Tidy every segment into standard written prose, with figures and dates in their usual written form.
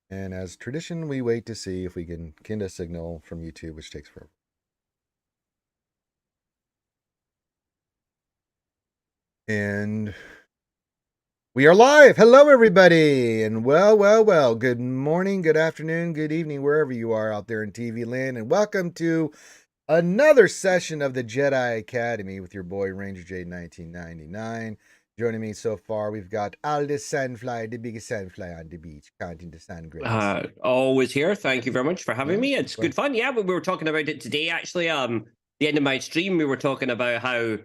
And as tradition, we wait to see if we can get a signal from YouTube, which takes forever. And we are live. Hello, everybody. And well. Good morning, good afternoon, good evening, wherever you are out there in TV land. And welcome to another session of the Jedi Academy with your boy Ranger J 1999. Joining me so far, we've got Aldous Sandfly, the biggest sandfly on the beach, counting the sand grains. Always here. Thank you very much for having Yeah. me. It's Well, good fun. Yeah, we were talking about it today. Actually, the end of my stream, we were talking about how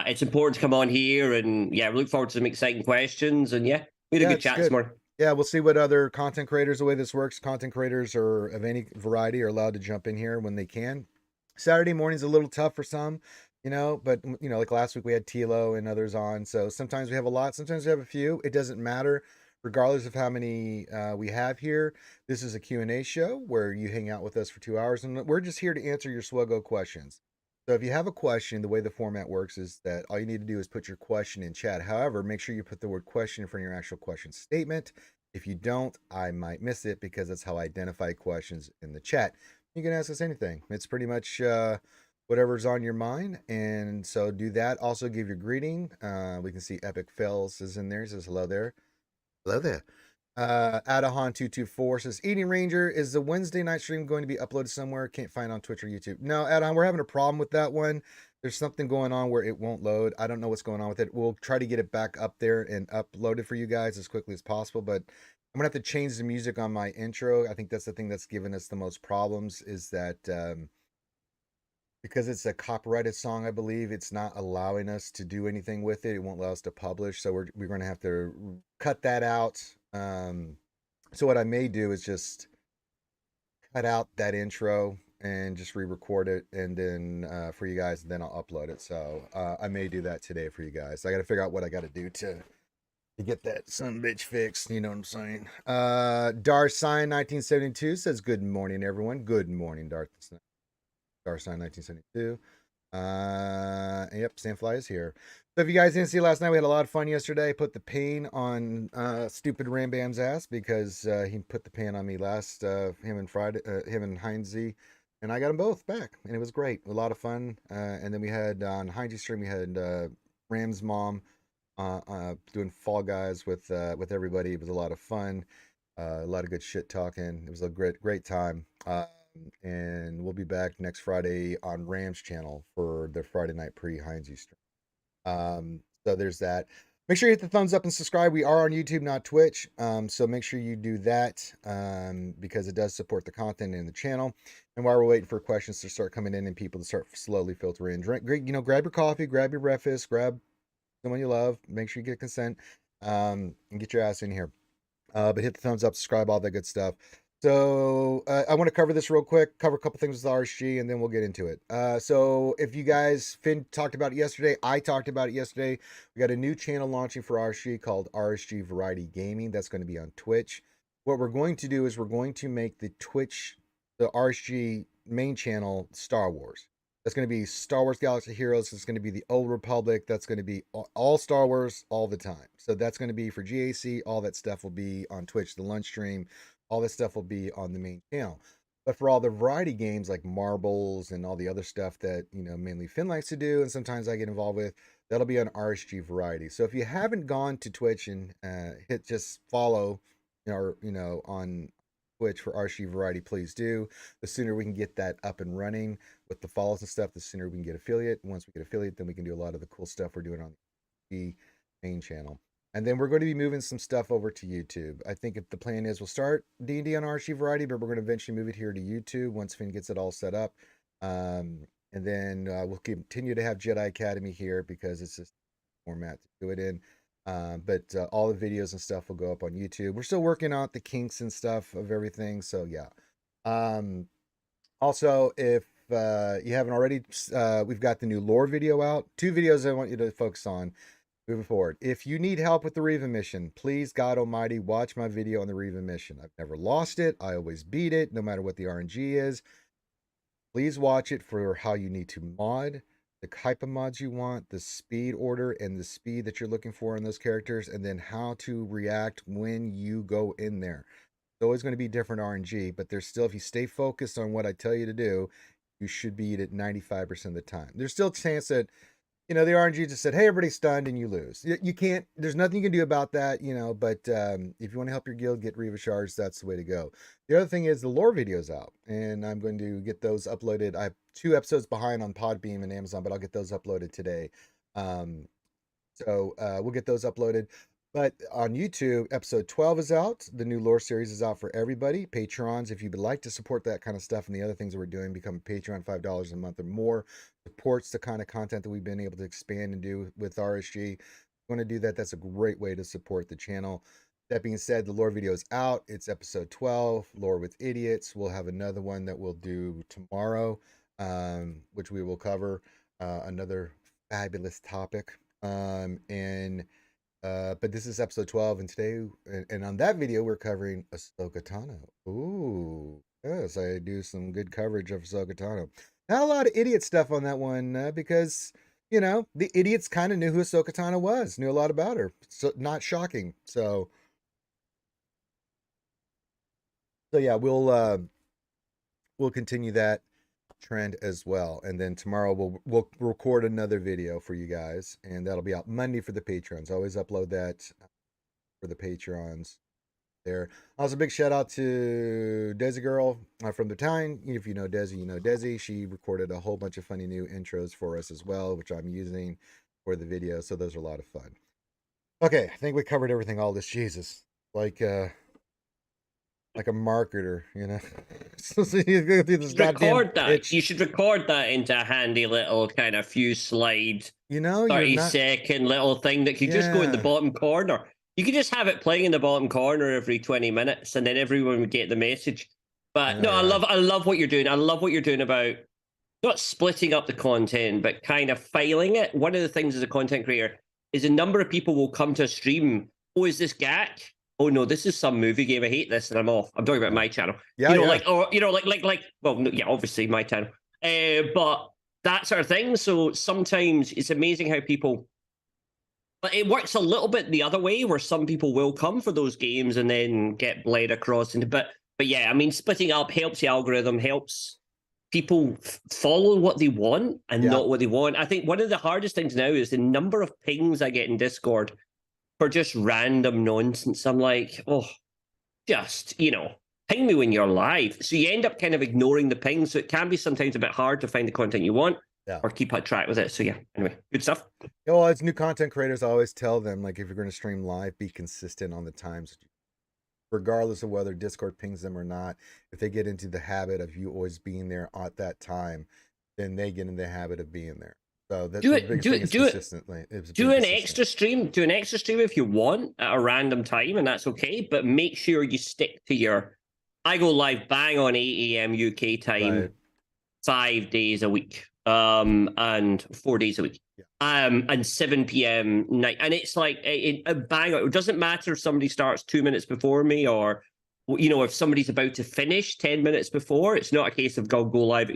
it's important to come on here, and yeah, we look forward to some exciting questions. And yeah, we had a yeah, good it's chat this good. morning. Yeah, we'll see what other content creators, the way this works, content creators are of any variety are allowed to jump in here when they can. Saturday morning's a little tough for some, but like last week we had Tilo and others on. So sometimes we have a lot, sometimes we have a few. It doesn't matter, regardless of how many we have here. This is a Q&A show where you hang out with us for 2 hours, and we're just here to answer your SWGOH questions. So if you have a question, the way the format works is that all you need to do is put your question in chat. However, make sure you put the word question in front of your actual question statement. If you don't, I might miss it because that's how I identify questions in the chat. You can ask us anything. It's pretty much whatever's on your mind. And so do that. Also give your greeting. We can see Epic Fails is in there. He says hello there. Hello there. Adahan224 says, Eating Ranger, is the Wednesday night stream going to be uploaded somewhere? Can't find on Twitch or YouTube. No, Adahan, we're having a problem with that one. There's something going on where it won't load. I don't know what's going on with it. We'll try to get it back up there and upload it for you guys as quickly as possible, but I'm gonna have to change the music on my intro. I think that's the thing that's given us the most problems is that because it's a copyrighted song, I believe it's not allowing us to do anything with it. It won't allow us to publish, so we're going to have to cut that out. So what I may do is just cut out that intro and just re-record it, and then for you guys, and then I'll upload it. So I may do that today for you guys. I got to figure out what I got to do to get that son bitch fixed. You know what I'm saying? Darsign 1972 says, "Good morning, everyone. Good morning, Darsign 1972. Yep, Sandfly is here. So if you guys didn't see last night, we had a lot of fun yesterday. Put the pain on stupid Rambam's ass because he put the pain on me last. Him and Heinze, and I got them both back, and it was great. A lot of fun. And then we had on Heinze's stream, we had Ram's mom doing Fall Guys with everybody. It was a lot of fun. A lot of good shit talking. It was a great time. And we'll be back next Friday on Ram's channel for the Friday night pre-Heinze stream. So there's that. Make sure you hit the thumbs up and subscribe. We are on YouTube, not Twitch. So make sure you do that because it does support the content in the channel. And while we're waiting for questions to start coming in and people to start slowly filtering in, grab your coffee, grab your breakfast, grab someone you love. Make sure you get consent and get your ass in here. But hit the thumbs up, subscribe, all that good stuff. So I want to cover this real quick, cover a couple things with RSG, and then we'll get into it. So if you guys, Finn talked about it yesterday, I talked about it yesterday. We got a new channel launching for RSG called RSG Variety Gaming. That's going to be on Twitch. What we're going to do is we're going to make the RSG main channel Star Wars. That's going to be Star Wars Galaxy Heroes. It's going to be the Old Republic. That's going to be all Star Wars all the time. So that's going to be for GAC. All that stuff will be on Twitch, the lunch stream. All this stuff will be on the main channel. But for all the variety games like marbles and all the other stuff that, mainly Finn likes to do and sometimes I get involved with, that'll be on RSG Variety. So if you haven't gone to Twitch and hit just follow, on Twitch for RSG Variety, please do. The sooner we can get that up and running with the follows and stuff, the sooner we can get affiliate. Once we get affiliate, then we can do a lot of the cool stuff we're doing on the main channel. And then we're going to be moving some stuff over to YouTube. I think if the plan is we'll start D&D on RSG Variety, but we're going to eventually move it here to YouTube once Finn gets it all set up. And then we'll continue to have Jedi Academy here because it's just format to do it in. But all the videos and stuff will go up on YouTube. We're still working out the kinks and stuff of everything. So yeah. Also, if you haven't already, we've got the new lore video out. 2 videos I want you to focus on moving forward. If you need help with the Reva mission, please, God Almighty, watch my video on the Reva mission. I've never lost it. I always beat it, no matter what the RNG is. Please watch it for how you need to mod, the type of mods you want, the speed order, and the speed that you're looking for in those characters, and then how to react when you go in there. It's always going to be different RNG, but there's still, if you stay focused on what I tell you to do, you should beat it 95% of the time. There's still a chance that, the RNG just said, hey, everybody's stunned, and you lose. You can't, there's nothing you can do about that, but if you want to help your guild get Reva shards, that's the way to go. The other thing is the lore video's out, and I'm going to get those uploaded. I have 2 episodes behind on Podbeam and Amazon, but I'll get those uploaded today. So we'll get those uploaded. But on YouTube, episode 12 is out. The new lore series is out for everybody. Patrons, if you would like to support that kind of stuff and the other things that we're doing, become a Patreon, $5 a month or more. Supports the kind of content that we've been able to expand and do with RSG. If you want to do that, that's a great way to support the channel. That being said, the lore video is out. It's episode 12, Lore with Idiots. We'll have another one that we'll do tomorrow, which we will cover another fabulous topic. But this is episode 12, and today, and on that video, we're covering Ahsoka Tano. Ooh, yes, I do some good coverage of Ahsoka Tano. Not a lot of idiot stuff on that one, because, the idiots kind of knew who Ahsoka Tano was, knew a lot about her. So, not shocking. So yeah, we'll continue that trend as well, and then tomorrow we'll record another video for you guys, and that'll be out Monday for the patrons. I always upload that for the patrons there. Also, big shout out to Desi Girl from the Town. If you know Desi, you know Desi. She recorded a whole bunch of funny new intros for us as well, which I'm using for the video, so those are a lot of fun. Okay, I think we covered everything. All this, Jesus, like a marketer, So you go through this record that. pitch. You should record that into a handy little kind of few slide, 30-second little thing that could just go in the bottom corner. You could just have it playing in the bottom corner every 20 minutes, and then everyone would get the message. But I love what you're doing. I love what you're doing about not splitting up the content, but kind of filing it. One of the things as a content creator is a number of people will come to a stream. Oh, is this GAC? Oh no, this is some movie game. I hate this, and I'm off. I'm talking about my channel. Obviously my channel. But that sort of thing. So sometimes it's amazing how people. But it works a little bit the other way, where some people will come for those games and then get bled across into. But yeah, I mean, splitting up helps the algorithm, helps people follow what they want and not what they want. I think one of the hardest things now is the number of pings I get in Discord for just random nonsense. I'm like, just, ping me when you're live. So you end up kind of ignoring the pings. So it can be sometimes a bit hard to find the content you want or keep on track with it. So yeah, anyway, good stuff. Well, as new content creators, I always tell them, like, if you're going to stream live, be consistent on the times, regardless of whether Discord pings them or not. If they get into the habit of you always being there at that time, then they get in the habit of being there. So that's do an extra stream if you want at a random time, and that's okay. But make sure you stick to I go live bang on 8 a.m. UK time, 5 days a week, and 4 days a week, and 7 p.m. night. And it's like a bang. It doesn't matter if somebody starts 2 minutes before me, or if somebody's about to finish 10 minutes before. It's not a case of go live.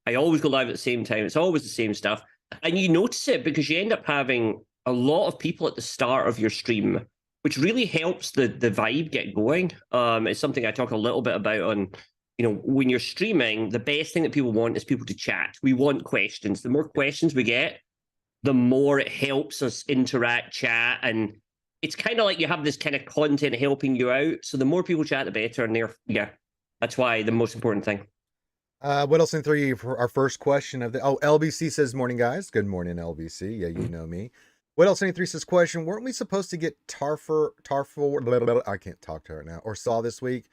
I always go live at the same time. It's always the same stuff. And you notice it because you end up having a lot of people at the start of your stream, which really helps the vibe get going. It's something I talk a little bit about on, when you're streaming, the best thing that people want is people to chat. We want questions. The more questions we get, the more it helps us interact, chat, and it's kind of like you have this kind of content helping you out. So the more people chat, the better. And that's why the most important thing. What else in 3 for our first question of the LBC says, morning guys. Good morning, LBC. Yeah, you know me. What else in 3 says, question, weren't we supposed to get Tarfor I can't talk to her now, or Saw this week?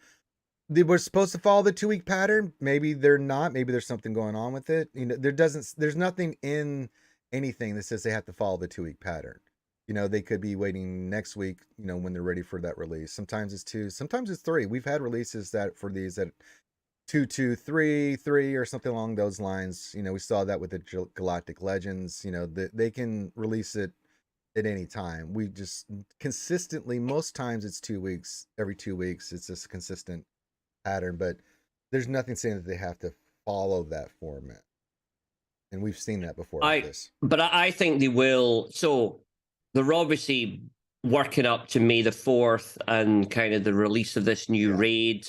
They were supposed to follow the 2-week pattern. Maybe they're not. Maybe there's something going on with it. There's nothing in anything that says they have to follow the 2-week pattern. They could be waiting next week, when they're ready for that release. Sometimes it's 2, sometimes it's 3. We've had releases that for these that 2, 2, 3, 3, or something along those lines. We saw that with the Galactic Legends. They can release it at any time. We just consistently, most times it's 2 weeks. Every 2 weeks, it's just a consistent pattern. But there's nothing saying that they have to follow that format, and we've seen that before. But I think they will. So they're obviously working up to May the 4th and kind of the release of this new raid,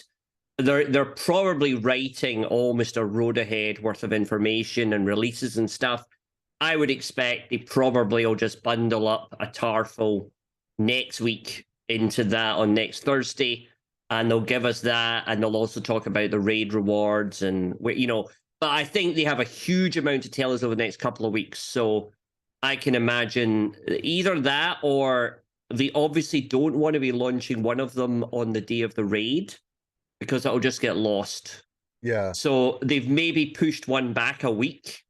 they're probably writing almost a road ahead worth of information and releases and stuff. I would expect they probably will just bundle up a Tarful next week into that on next Thursday, and they'll give us that, and they'll also talk about the raid rewards and, you know, but I think they have a huge amount to tell us over the next couple of weeks. So I can imagine either that, or they obviously don't want to be launching one of them on the day of the raid because it'll just get lost. Yeah. So they've maybe pushed one back a week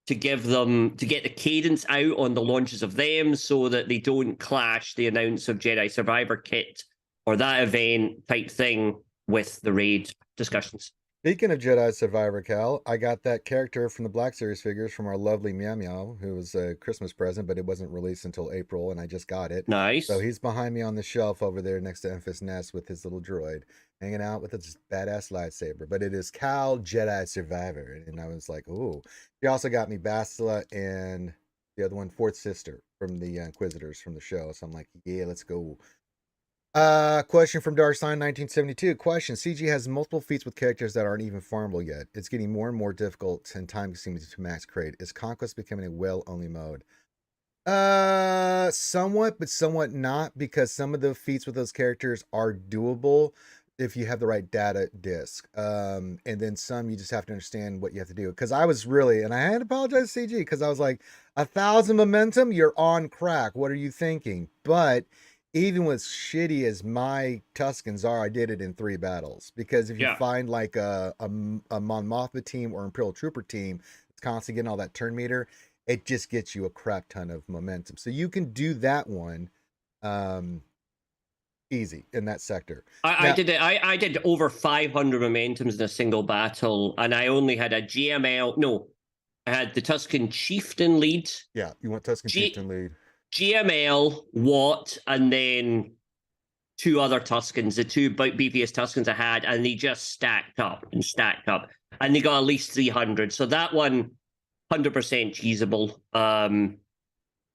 to give them, to get the cadence out on the launches of them so that they don't clash the announce of Jedi Survivor Kit or that event type thing with the raid discussions. Speaking of Jedi Survivor, Cal, I got that character from the Black Series figures from our lovely Meow Meow, who was a Christmas present, but it wasn't released until April, and I just got it. Nice. So he's behind me on the shelf over there next to Enfys Nest with his little droid, hanging out with his badass lightsaber. But it is Cal Jedi Survivor, and I was like, ooh. He also got me Bastila and the other one, Fourth Sister, from the Inquisitors from the show. So I'm like, yeah, let's go. Question from Darkstein 1972. Question: CG has multiple feats with characters that aren't even farmable yet. It's getting more and more difficult and time consuming to max crate. Is Conquest becoming a whale only mode? Somewhat, but somewhat not, because some of the feats with those characters are doable if you have the right data disk. And then some you just have to understand what you have to do. Because I was really, and I had to apologize to CG because I was like, 1,000 momentum, you're on crack. What are you thinking? But even with shitty as my Tuskens are, I did it in 3 battles. Because if you find like a Mon Mothma team or Imperial Trooper team that's constantly getting all that turn meter, it just gets you a crap ton of momentum. So you can do that one easy in that sector. I did over 500 momentums in a single battle, and I only had a GML. No, I had the Tusken Chieftain lead. Yeah, you want Tusken Chieftain lead. GML, Watt, and then 2 other Tuskens, the 2 BPS Tuskens I had, and they just stacked up, and they got at least 300. So that one, 100% cheesable.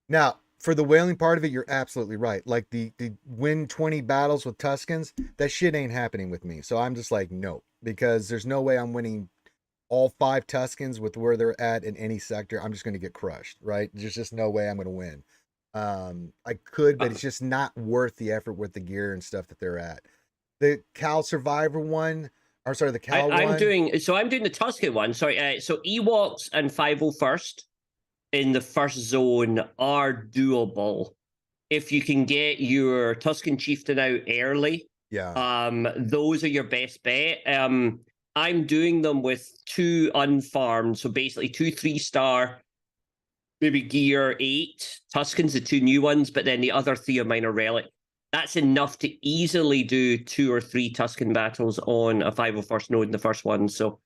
Now, for the whaling part of it, you're absolutely right. Like the win 20 battles with Tuskens, that shit ain't happening with me. So I'm just like, no, because there's no way I'm winning all 5 Tuskens with where they're at in any sector. I'm just going to get crushed, right? There's just no way I'm going to win. I could, but it's just not worth the effort with the gear and stuff that they're at. The Cal Survivor one, or sorry, the Cal one. I'm doing the Tusken one. Sorry, so Ewoks and 501st in the first zone are doable if you can get your Tusken Chieftain out early. Yeah. Those are your best bet. I'm doing them with 2 unfarmed, so basically 2 3-star. Maybe Gear 8 Tuskens, the 2 new ones, but then the other 3 of mine are relic. That's enough to easily do 2 or 3 Tusken battles on a 501st node in the first one. So,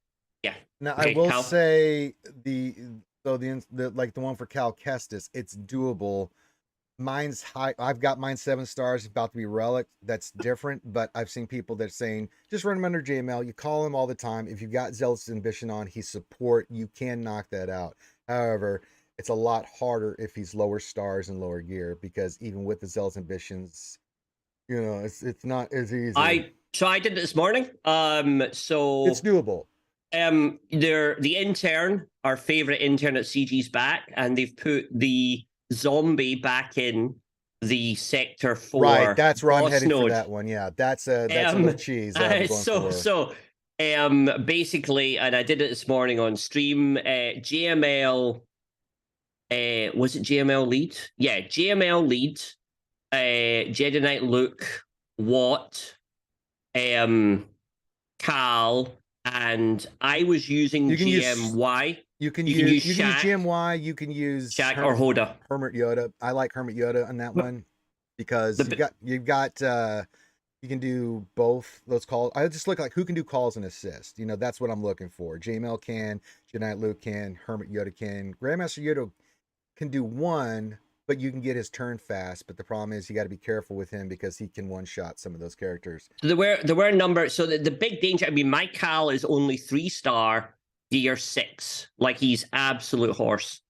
yeah. Now okay, I will say the like the one for Cal Kestis, it's doable. Mine's high. I've got mine 7 stars, about to be relic. That's different, but I've seen people that are saying just run him under JML. You call him all the time. If you've got Zealous Ambition on, he's support. You can knock that out. However, it's a lot harder if he's lower stars and lower gear, because even with the Zealous Ambitions, you know, it's not as easy. I did it this morning. So it's doable. The intern, our favorite intern at CG's back, and they've put the zombie back in the sector 4. Right, that's where I'm heading for that one. Yeah, that's a little cheese. Basically, and I did it this morning on stream. GML. Was it GML lead? Yeah, GML lead. Jedi Knight Luke, Watt, Cal, and I was using GMY. You can use GMY. You can use Shaq or Hoda. Hermit Yoda. I like Hermit Yoda on that one because you've got you can do both those calls. I just look like who can do calls and assist. You know, that's what I'm looking for. JML can, Jedi Knight Luke can, Hermit Yoda can, Grandmaster Yoda can do one, but you can get his turn fast. But the problem is you got to be careful with him because he can one-shot some of those characters. So there were numbers. So the big danger, I mean, my Cal is only 3-star, Gear 6. Like, he's absolute horse.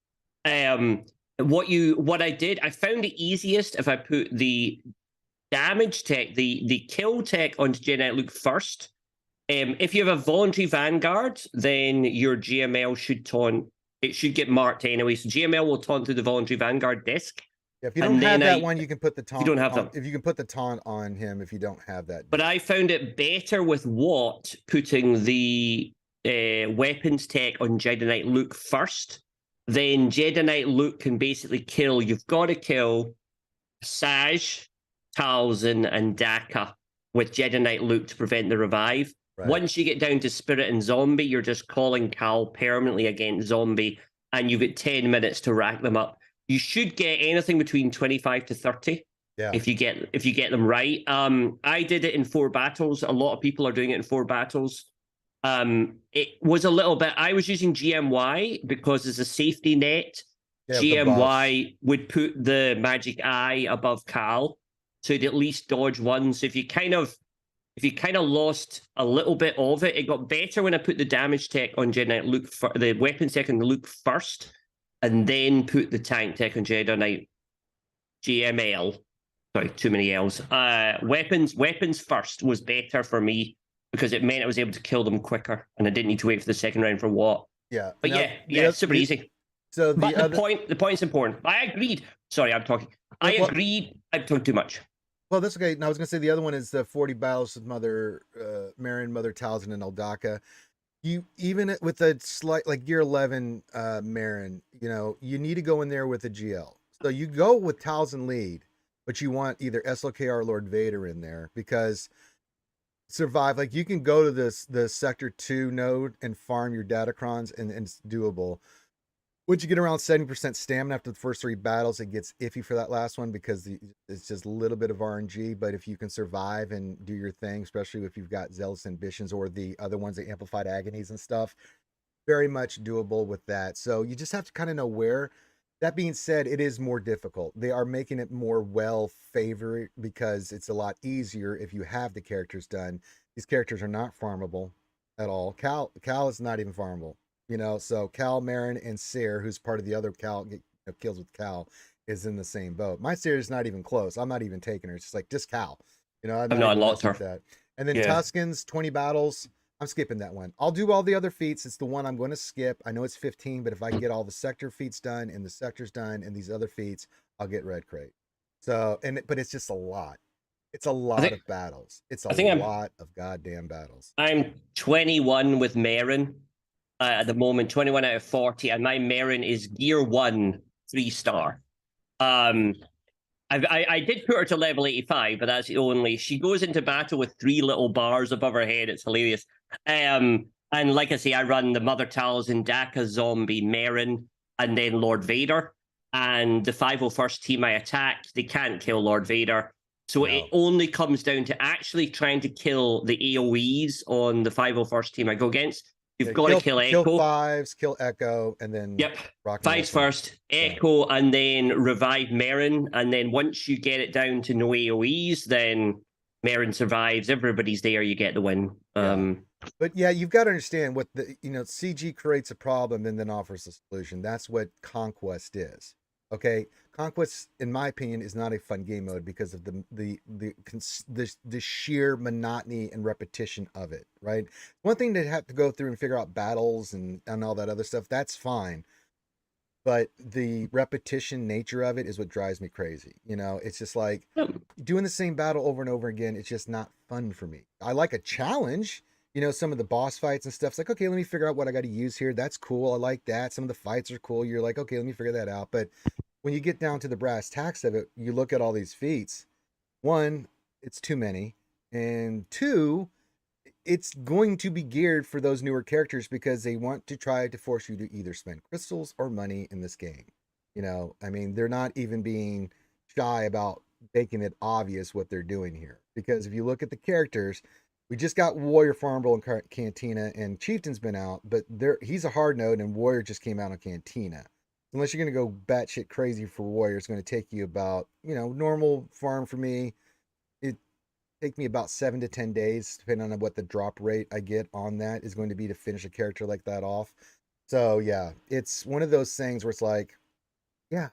what I did, I found it easiest if I put the damage tech, the kill tech onto Jedi Knight Luke first. If you have a voluntary Vanguard, then your GML should taunt. It should get marked anyway. So GML will taunt through the voluntary Vanguard disc. Yeah, if you don't have that one, you can put the taunt. You don't have on, them. if you can put the taunt on him, if you don't have that. But I found it better with Watt putting the weapons tech on Jedi Knight Luke first. Then Jedi Knight Luke can basically kill. You've got to kill Saj, Talzin, and Daka with Jedi Knight Luke to prevent the revive. Right. Once you get down to Spirit and Zombie, you're just calling Cal permanently against Zombie, and you've got 10 minutes to rack them up. You should get anything between 25 to 30 if you get them right. I did it in 4 battles. A lot of people are doing it in 4 battles. It was a little bit. I was using GMY because as a safety net, GMY would put the magic eye above Cal, so it'd at least dodge one. So if you kind of lost a little bit of it, it got better when I put the damage tech on Jedi Knight Luke, the weapon tech on Luke first, and then put the tank tech on Jedi Knight GML. Sorry, too many L's. Weapons first was better for me because it meant I was able to kill them quicker, and I didn't need to wait for the second round for Watt. Yeah, but now, super easy. So the point's important. I agreed. Sorry, I'm talking. I agreed. I'm talking too much. Well, that's okay. Now I was gonna say the other one is the 40 battles with Mother Marin, Mother Talzin, and Eldaka. You even with a slight like gear 11 Marin, you need to go in there with a GL. So you go with Talzin lead, but you want either SLK or Lord Vader in there because survive. Like you can go to the Sector 2 node and farm your Datacrons, and it's doable. Once you get around 70% stamina after the first 3 battles, it gets iffy for that last one because it's just a little bit of RNG. But if you can survive and do your thing, especially if you've got Zealous Ambitions or the other ones, the Amplified Agonies and stuff, very much doable with that. So you just have to kind of know where. That being said, it is more difficult. They are making it more well-favored because it's a lot easier if you have the characters done. These characters are not farmable at all. Cal is not even farmable. So Cal, Marin, and Seer, who's part of the other Cal, kills with Cal, is in the same boat. My Seer is not even close. I'm not even taking her. It's just Cal. I've not unlocked her. That. And then Tuskens, 20 battles. I'm skipping that one. I'll do all the other feats. It's the one I'm going to skip. I know it's 15, but if I can get all the sector feats done and the sectors done and these other feats, I'll get Red Crate. So, but it's just a lot. It's a lot of battles. It's a lot of goddamn battles. I'm 21 with Marin. At the moment, 21 out of 40, and my Marin is gear 1, 3-star. I did put her to level 85, but that's the only. She goes into battle with 3 little bars above her head. It's hilarious. And like I say, I run the Mother Talzin, Daka, Zombie, Marin, and then Lord Vader. And the 501st team I attack, they can't kill Lord Vader. So it only comes down to actually trying to kill the AoEs on the 501st team I go against. You've got to kill Echo. Kill 5s, kill Echo, and then... Yep. 5s first, Echo, and then revive Marin. And then once you get it down to no AoEs, then Marin survives. Everybody's there. You get the win. Yeah. But yeah, you've got to understand what CG creates a problem and then offers a solution. That's what Conquest is. Okay, Conquest, in my opinion, is not a fun game mode because of the sheer monotony and repetition of it. Right, one thing to have to go through and figure out battles and all that other stuff. That's fine, but the repetition nature of it is what drives me crazy. It's just like doing the same battle over and over again. It's just not fun for me. I like a challenge. Some of the boss fights and stuff. It's like, okay, let me figure out what I got to use here. That's cool. I like that. Some of the fights are cool. You're like, okay, let me figure that out. But when you get down to the brass tacks of it, you look at all these feats. 1, it's too many. And 2, it's going to be geared for those newer characters because they want to try to force you to either spend crystals or money in this game. They're not even being shy about making it obvious what they're doing here. Because if you look at the characters, we just got Warrior farmable and Cantina, and Chieftain's been out, but he's a hard node, and Warrior just came out on Cantina. Unless you're going to go batshit crazy for Warrior, it's going to take you about, normal farm for me. It take me about 7 to 10 days, depending on what the drop rate I get on that is going to be to finish a character like that off. So yeah, it's one of those things where it's like, yeah,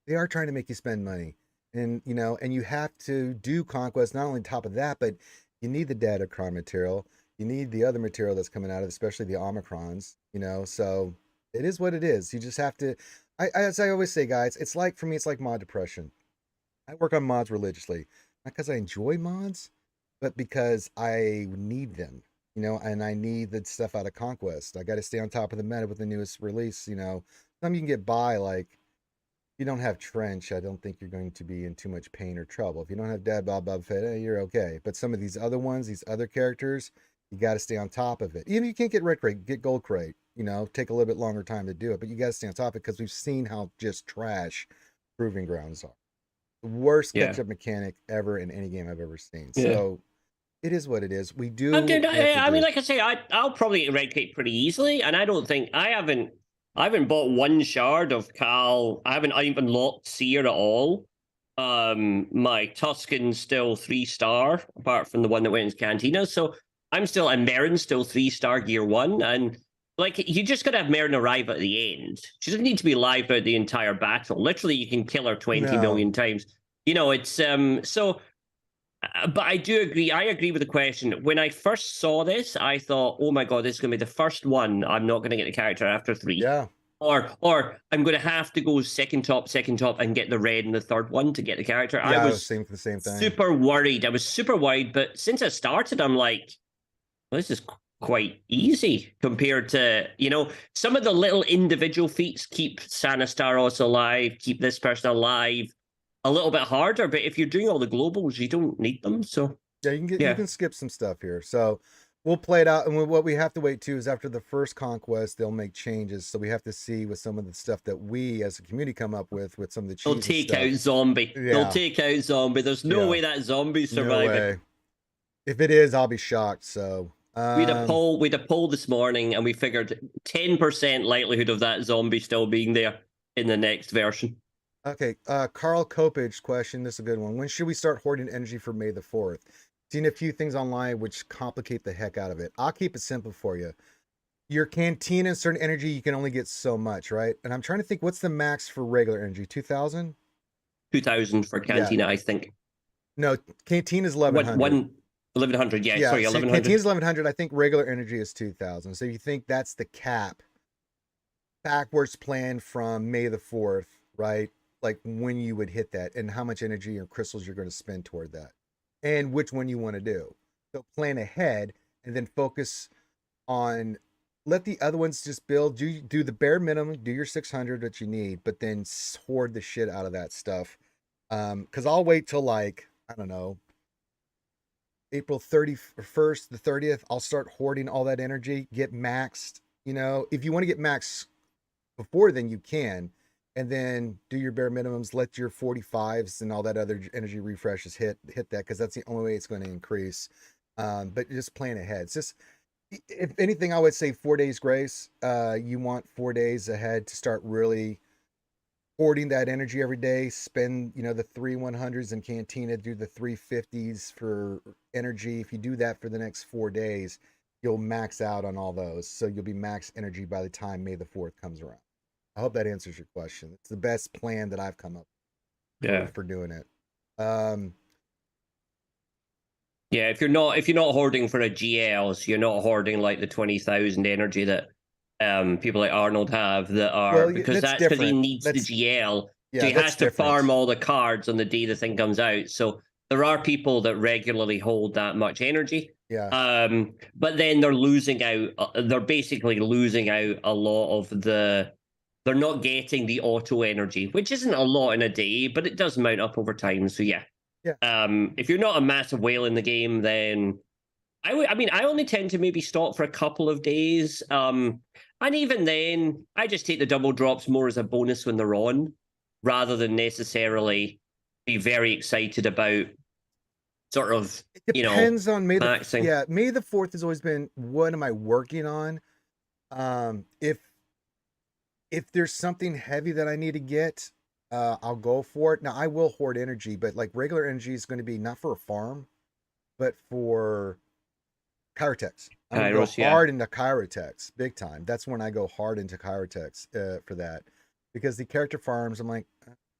They are trying to make you spend money. And and you have to do Conquest not only on top of that, but you need the Datacron material. You need the other material that's coming out of, especially the Omicrons, so it is what it is. You just have to as I always say, guys, it's like for me, it's like mod depression. I work on mods religiously, not because I enjoy mods, but because I need them, and I need the stuff out of Conquest. I got to stay on top of the meta with the newest release. Some you can get by, like if you don't have Trench, I don't think you're going to be in too much pain or trouble. If you don't have Dad Bob Bob Fett, you're okay. But some of these other ones, these other characters, you got to stay on top of it. Even if you can't get Red Crate, get Gold Crate. Take a little bit longer time to do it, but you got to stay on top of it because we've seen how just trash Proving Grounds are. The worst catch-up mechanic ever in any game I've ever seen. So it is what it is. We do. I mean, like I say, I'll probably get Red Crate pretty easily, and I don't think I haven't bought one shard of Cal. I haven't even locked Seer at all. My Tuscan's still 3-star, apart from the one that went into Cantina. So I'm still, and Merrin's still 3-star gear 1. And like, you just gotta have Merrin arrive at the end. She doesn't need to be live out the entire battle. Literally, you can kill her 20 million times. It's so. But I do agree. I agree with the question. When I first saw this, I thought, "Oh my god, this is going to be the first one. I'm not going to get the character after 3." Yeah. Or I'm going to have to go second top, and get the red in the third one to get the character. Yeah, I was saying the same thing. Super worried. I was super worried. But since I started, I'm like, well, this is quite easy compared to some of the little individual feats. Keep Sanastaros alive. Keep this person alive. A little bit harder, but if you're doing all the globals, you don't need them. So yeah, you can skip some stuff here. So we'll play it out, and what we have to wait to is after the first Conquest, they'll make changes. So we have to see with some of the stuff that we as a community come up with some of the they'll take out zombie. Yeah. They'll take out zombie. There's no way that zombie's surviving. No way. If it is, I'll be shocked. So we had a poll this morning, and we figured 10% likelihood of that zombie still being there in the next version. Okay, Carl Kopage question. This is a good one. When should we start hoarding energy for May the 4th? Seen a few things online which complicate the heck out of it. I'll keep it simple for you. Your canteen and certain energy, you can only get so much, right? And I'm trying to think, what's the max for regular energy? 2,000? 2,000 for cantina, I think. No, canteen is 1,100. 1,100, yeah. Sorry, 1,100. Canteen is 1,100. I think regular energy is 2,000. So you think that's the cap. Backwards plan from May the 4th, right? Like when you would hit that and how much energy or crystals you're going to spend toward that and which one you want to do. So plan ahead and then focus on, let the other ones just build, do the bare minimum, do your 600 that you need, but then hoard the shit out of that stuff. Cause I'll wait till like, I don't know, April 31st, the 30th, I'll start hoarding all that energy, get maxed, if you want to get maxed before then you can, and then do your bare minimums, let your 45s and all that other energy refreshes hit that, because that's the only way it's going to increase. But just plan ahead. It's just, if anything, I would say 4 days grace. You want 4 days ahead to start really hoarding that energy every day. Spend, the 3 100s in Cantina, do the 350s for energy. If you do that for the next 4 days, you'll max out on all those. So you'll be max energy by the time May the 4th comes around. I hope that answers your question. It's the best plan that I've come up with for doing it. Yeah, if you're not hoarding for a GL, so you're not hoarding like the 20,000 energy that people like Arnold have that are, because that's because he needs the GL. So he has to farm all the cards on the day the thing comes out. So there are people that regularly hold that much energy. Yeah. But then they're losing out. They're basically losing out a lot of the. They're not getting the auto energy, which isn't a lot in a day, but it does mount up over time. So yeah. If you're not a massive whale in the game, then I only tend to maybe stop for a couple of days. And even then, I just take the double drops more as a bonus when they're on, rather than necessarily be very excited about sort of, it depends on May the May the 4th has always been, what am I working on? If there's something heavy that I need to get, I'll go for it. Now, I will hoard energy, but like regular energy is going to be not for a farm, but for Chirotex. I'm going to go hard into Chirotex, big time. That's when I go hard into Chirotex for that. Because the character farms, I'm like,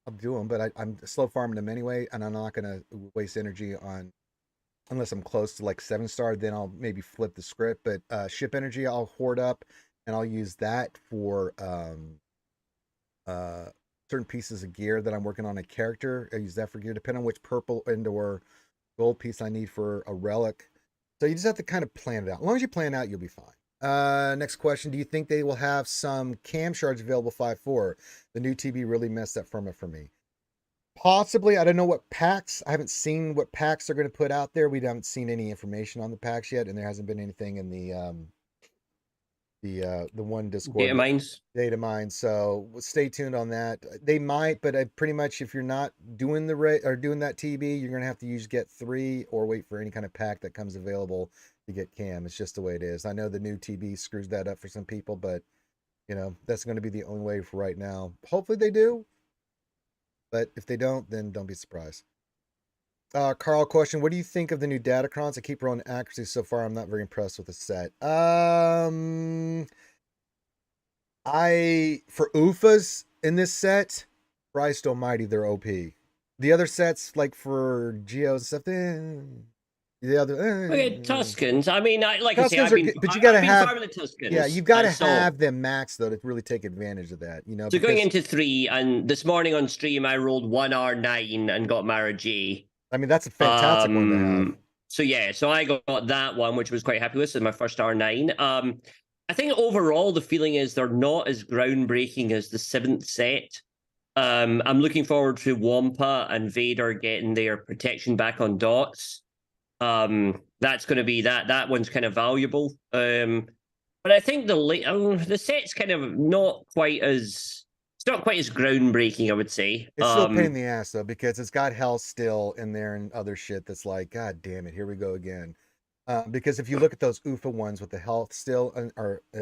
I'll do them, but I'm slow farming them anyway, and I'm not gonna waste energy on unless I'm close to like 7-star. Then I'll maybe flip the script. But ship energy, I'll hoard up, and I'll use that for uh certain pieces of gear that I'm working on a character. I use that for gear, depending on which purple and or gold piece I need for a relic. So you just have to kind of plan it out. As long as you plan out, you'll be fine. Next question. Do you think they will have some cam shards available 5.4? The new TB really messed that format for me. Possibly. I don't know what packs. I haven't seen what packs they're going to put out there. We haven't seen any information on the packs yet, and there hasn't been anything in the one Discord Data mines. data mine. So stay tuned on that. They might, but pretty much if you're not doing the or doing that TB, you're gonna have to use get 3 or wait for any kind of pack that comes available to get cam. It's just the way it is. I know the new TB screws that up for some people, but you know that's going to be the only way for right now. Hopefully they do, but if they don't, then don't be surprised. Carl, question: what do you think of the new Datacrons? I keep rolling accuracy so far. I'm not very impressed with the set. For UFAs in this set, Christ Almighty, they're OP. The other sets, like for Geos and stuff, the other Okay, Tuscans. I mean, like Tuscans I say, I've been, but you gotta have the Tuscans. Yeah, you've got to have them max though to really take advantage of that. You know, so going into 3, and this morning on stream, I rolled 1R9 and got Mara J. I mean, that's a fantastic one to have. So yeah, so I got that one, which I was quite happy with. So my first R9. I think overall the feeling is they're not as groundbreaking as the 7th set. I'm looking forward to Wampa and Vader getting their protection back on dots. That's going to be that one's kind of valuable. But I think the set's kind of not quite as groundbreaking, I would say. It's still a pain in the ass though, because it's got hell still in there and other shit that's like, God damn it, here we go again. Because if you look at those UFA ones with the health still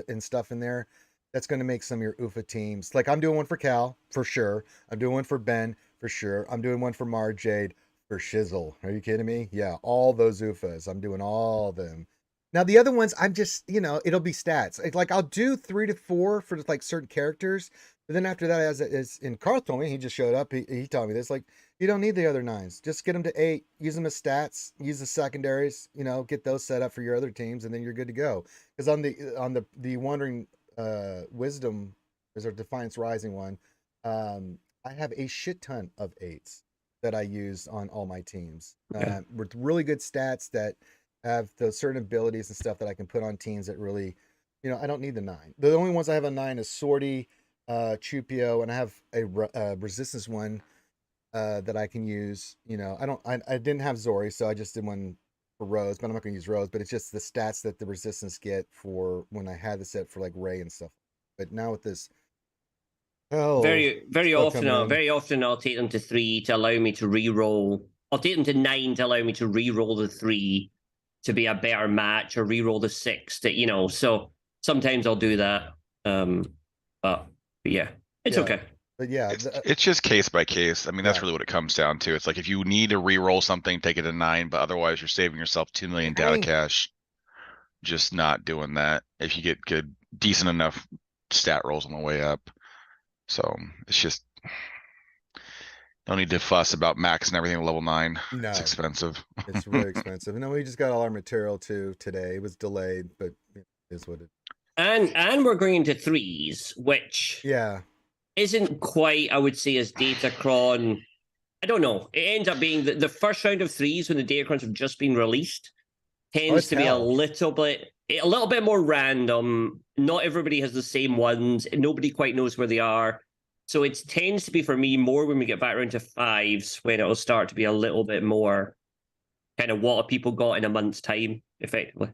and stuff in there, that's going to make some of your UFA teams. Like I'm doing one for Cal for sure. I'm doing one for Ben for sure. I'm doing one for Mara Jade for shizzle. Are you kidding me? Yeah, all those UFAs. I'm doing all of them. Now the other ones, I'm just, it'll be stats. Like I'll do 3 to 4 for like certain characters, but then after that, as in Carl told me, he just showed up. He told me this, like you don't need the other 9s. Just get them to 8. Use them as stats. Use the secondaries. Get those set up for your other teams, and then you're good to go. Because on the Wandering Wisdom, there's our Defiance Rising one. I have a shit ton of 8s that I use on all my teams with really good stats that have those certain abilities and stuff that I can put on teams that really, I don't need the 9. The only ones I have on 9 is Sortie, Chupio, and I have a resistance one that I can use. I didn't have Zori, so I just did one for Rose, but I'm not going to use Rose. But it's just the stats that the resistance get for when I had the set for like Ray and stuff. But now with this. Oh, very often I'll take them to 3 to allow me to re-roll. I'll take them to 9 to allow me to re-roll the 3 to be a better match, or re-roll the 6 that, so sometimes I'll do that. But yeah, it's okay. But yeah, it's just case by case. I mean, that's really what it comes down to. It's like if you need to re-roll something, take it to 9, but otherwise you're saving yourself 2 million data cache. Just not doing that if you get good, decent enough stat rolls on the way up. So it's just don't need to fuss about max and everything at level 9. No, it's expensive. It's really expensive. No, we just got all our material too today. It was delayed, but it is what it. And we're going into 3s, which isn't quite, I would say, as Datacron. I don't know. It ends up being the first round of 3s when the Datacrons have just been released tends to be a little bit more random. Not everybody has the same ones. Nobody quite knows where they are. So it tends to be, for me, more when we get back around to 5s, when it'll start to be a little bit more kind of what have people got in a month's time, effectively.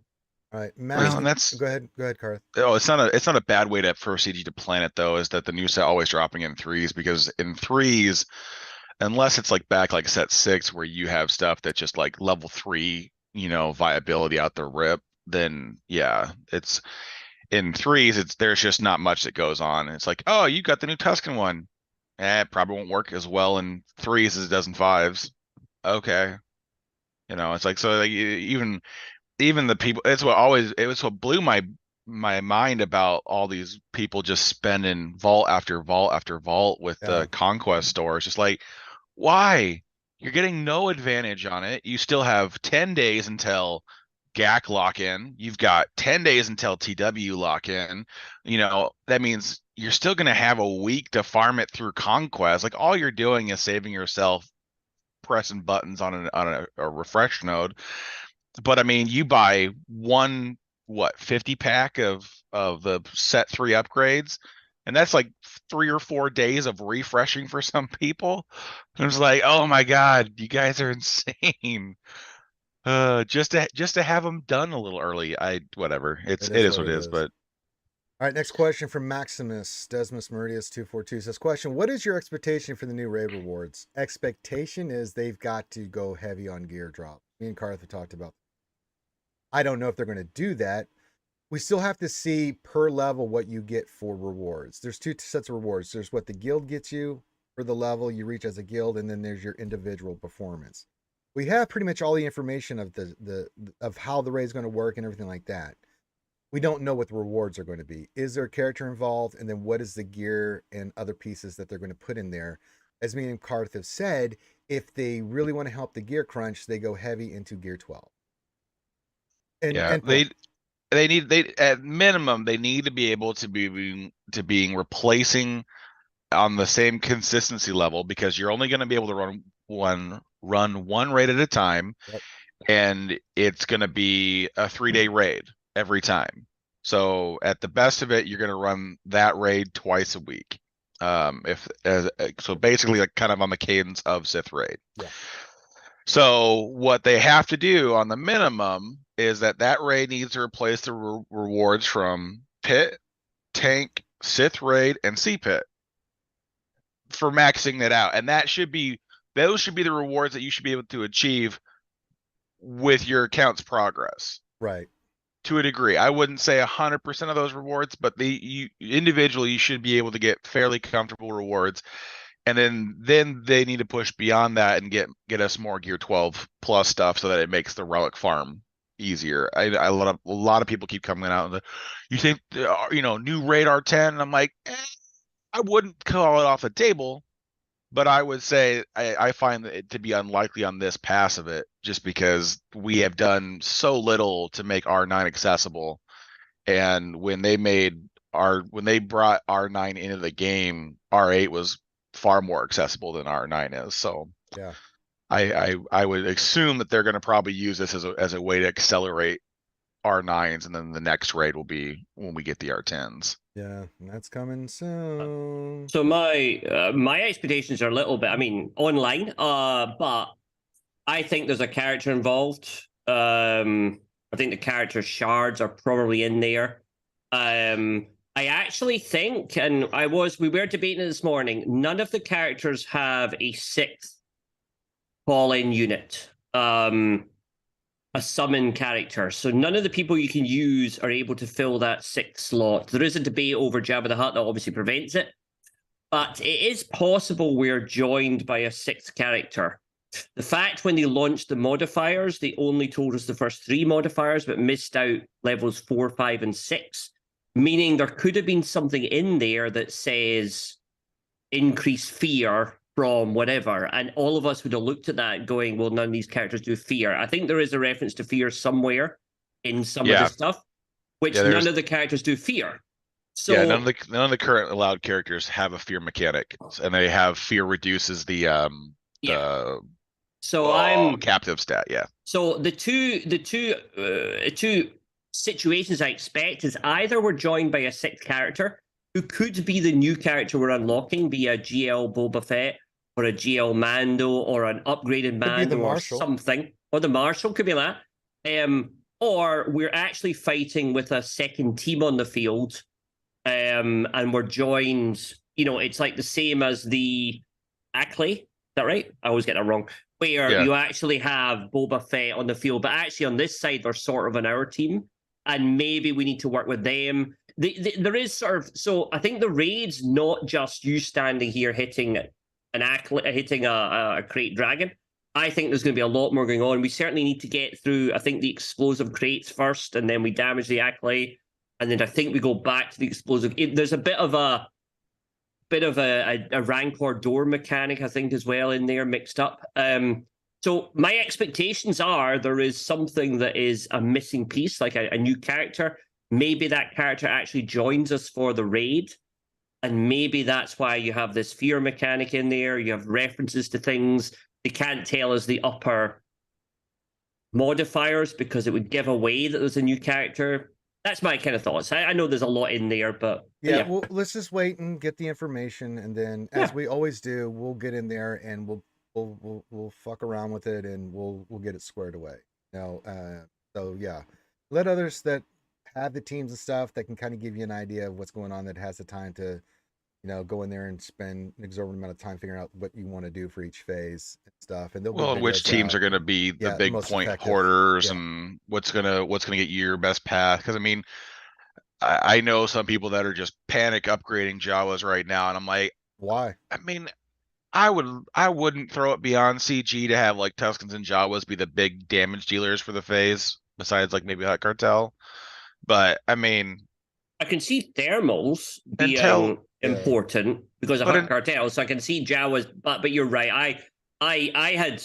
All right, Matt, go ahead, Karth. Oh, it's not a bad way to first CG to plan it though, is that the new set always dropping in 3s, because in 3s, unless it's like back like set 6 where you have stuff that's just like level 3, viability out the rip, then yeah, it's in 3s, there's just not much that goes on. It's like, oh, you got the new Tuscan one. It probably won't work as well in 3s as it does in 5s. Okay. It's like, so like even the people, it was what blew my my mind about all these people just spending vault after vault after vault with the Conquest store. It's just like, why? You're getting no advantage on it. You still have 10 days until GAC lock in. You've got 10 days until TW lock in. You know, that means you're still going to have a week to farm it through Conquest. Like, all you're doing is saving yourself pressing buttons on a refresh node. But I mean, you buy one, 50 pack of the set 3 upgrades, and that's like 3 or 4 days of refreshing for some people. And it's like, oh my god, you guys are insane. Just to have them done a little early. Whatever. It is what it is. But all right, next question from Maximus Desmus Meridius 242 says, question, what is your expectation for the new raid rewards? Expectation is they've got to go heavy on gear drop. Me and Carth talked about. I don't know if they're going to do that. We still have to see per level what you get for rewards. There's 2 sets of rewards. There's what the guild gets you for the level you reach as a guild, and then there's your individual performance. We have pretty much all the information of of how the raid is going to work and everything like that. We don't know what the rewards are going to be. Is there a character involved? And then what is the gear and other pieces that they're going to put in there? As me and Carth have said, if they really want to help the gear crunch, they go heavy into gear 12. They at minimum they need to be able to being replacing on the same consistency level, because you're only going to be able to run one raid at a time. Yep. And it's going to be a 3-day raid every time. So at the best of it, you're going to run that raid twice a week. So basically, like, kind of on the cadence of Sith raid. Yeah. So what they have to do on the minimum is that raid needs to replace the rewards from Pit, Tank, Sith raid, and Sea Pit for maxing that out. And those should be the rewards that you should be able to achieve with your account's progress. Right. To a degree. I wouldn't say 100% of those rewards, but individually you should be able to get fairly comfortable rewards. And then they need to push beyond that and get us more Gear 12 plus stuff so that it makes the relic farm easier. A lot of people keep coming out and you think new radar 10, and I'm like, I wouldn't call it off the table, but I would say I find it to be unlikely on this pass of it, just because we have done so little to make R9 accessible. And when they brought R9 into the game, R8 was far more accessible than R9 is. So yeah, I would assume that they're going to probably use this as a way to accelerate R9s, and then the next raid will be when we get the R10s. Yeah, that's coming soon. So my expectations are a little bit, online, but I think there's a character involved. I think the character shards are probably in there. I actually think, and we were debating it this morning, none of the characters have a 6th fall-in unit. A summon character. So none of the people you can use are able to fill that 6th slot. There is a debate over Jabba the Hutt that obviously prevents it, but it is possible we're joined by a 6th character. The fact when they launched the modifiers, they only told us the first 3 modifiers, but missed out levels 4, 5, and 6, meaning there could have been something in there that says increase fear from whatever, and all of us would have looked at that going, well, none of these characters do fear. I think there is a reference to fear somewhere in some of the stuff, which none of the characters do fear. So none of the current allowed characters have a fear mechanic, and they have fear reduces the captive stat. Yeah. So the two situations I expect is either we're joined by a 6th character who could be the new character we're unlocking, be a GL Boba Fett, or a GL Mando, or an upgraded Mando, or something. Or the Marshal, could be that. Or we're actually fighting with a 2nd team on the field, and we're joined, it's like the same as the Ackley. Is that right? I always get that wrong. Where you actually have Boba Fett on the field, but actually on this side, they're sort of on our team, and maybe we need to work with them. There is so I think the raid's not just you standing here hitting a crate dragon. I think there's going to be a lot more going on. We certainly need to get through, I think, the explosive crates first, and then we damage the Ackley. and then I think we go back to the explosive. There's a bit of a Rancor door mechanic, I think, as well in there mixed up. So my expectations are there is something that is a missing piece, like a new character. Maybe that character actually joins us for the raid. And maybe that's why you have this fear mechanic in there. You have references to things. They can't tell us the upper modifiers because it would give away that there's a new character. That's my kind of thoughts. I know there's a lot in there, but yeah. Well, let's just wait and get the information, and then, as we always do, we'll get in there and we'll fuck around with it, and we'll get it squared away. So yeah, let others that have the teams and stuff that can kind of give you an idea of what's going on, that has the time to, go in there and spend an exorbitant amount of time figuring out what you want to do for each phase and stuff. And which teams are going to be the big point hoarders, and what's gonna get you your best path. Because I mean, I know some people that are just panic upgrading Jawas right now, and I'm like, why? I mean, I wouldn't throw it beyond CG to have like Tuskens and Jawas be the big damage dealers for the phase, besides like maybe Hut Cartel. But I mean, I can see thermals being important because of Hut Cartel, so I can see Jawas. But you're right. I had,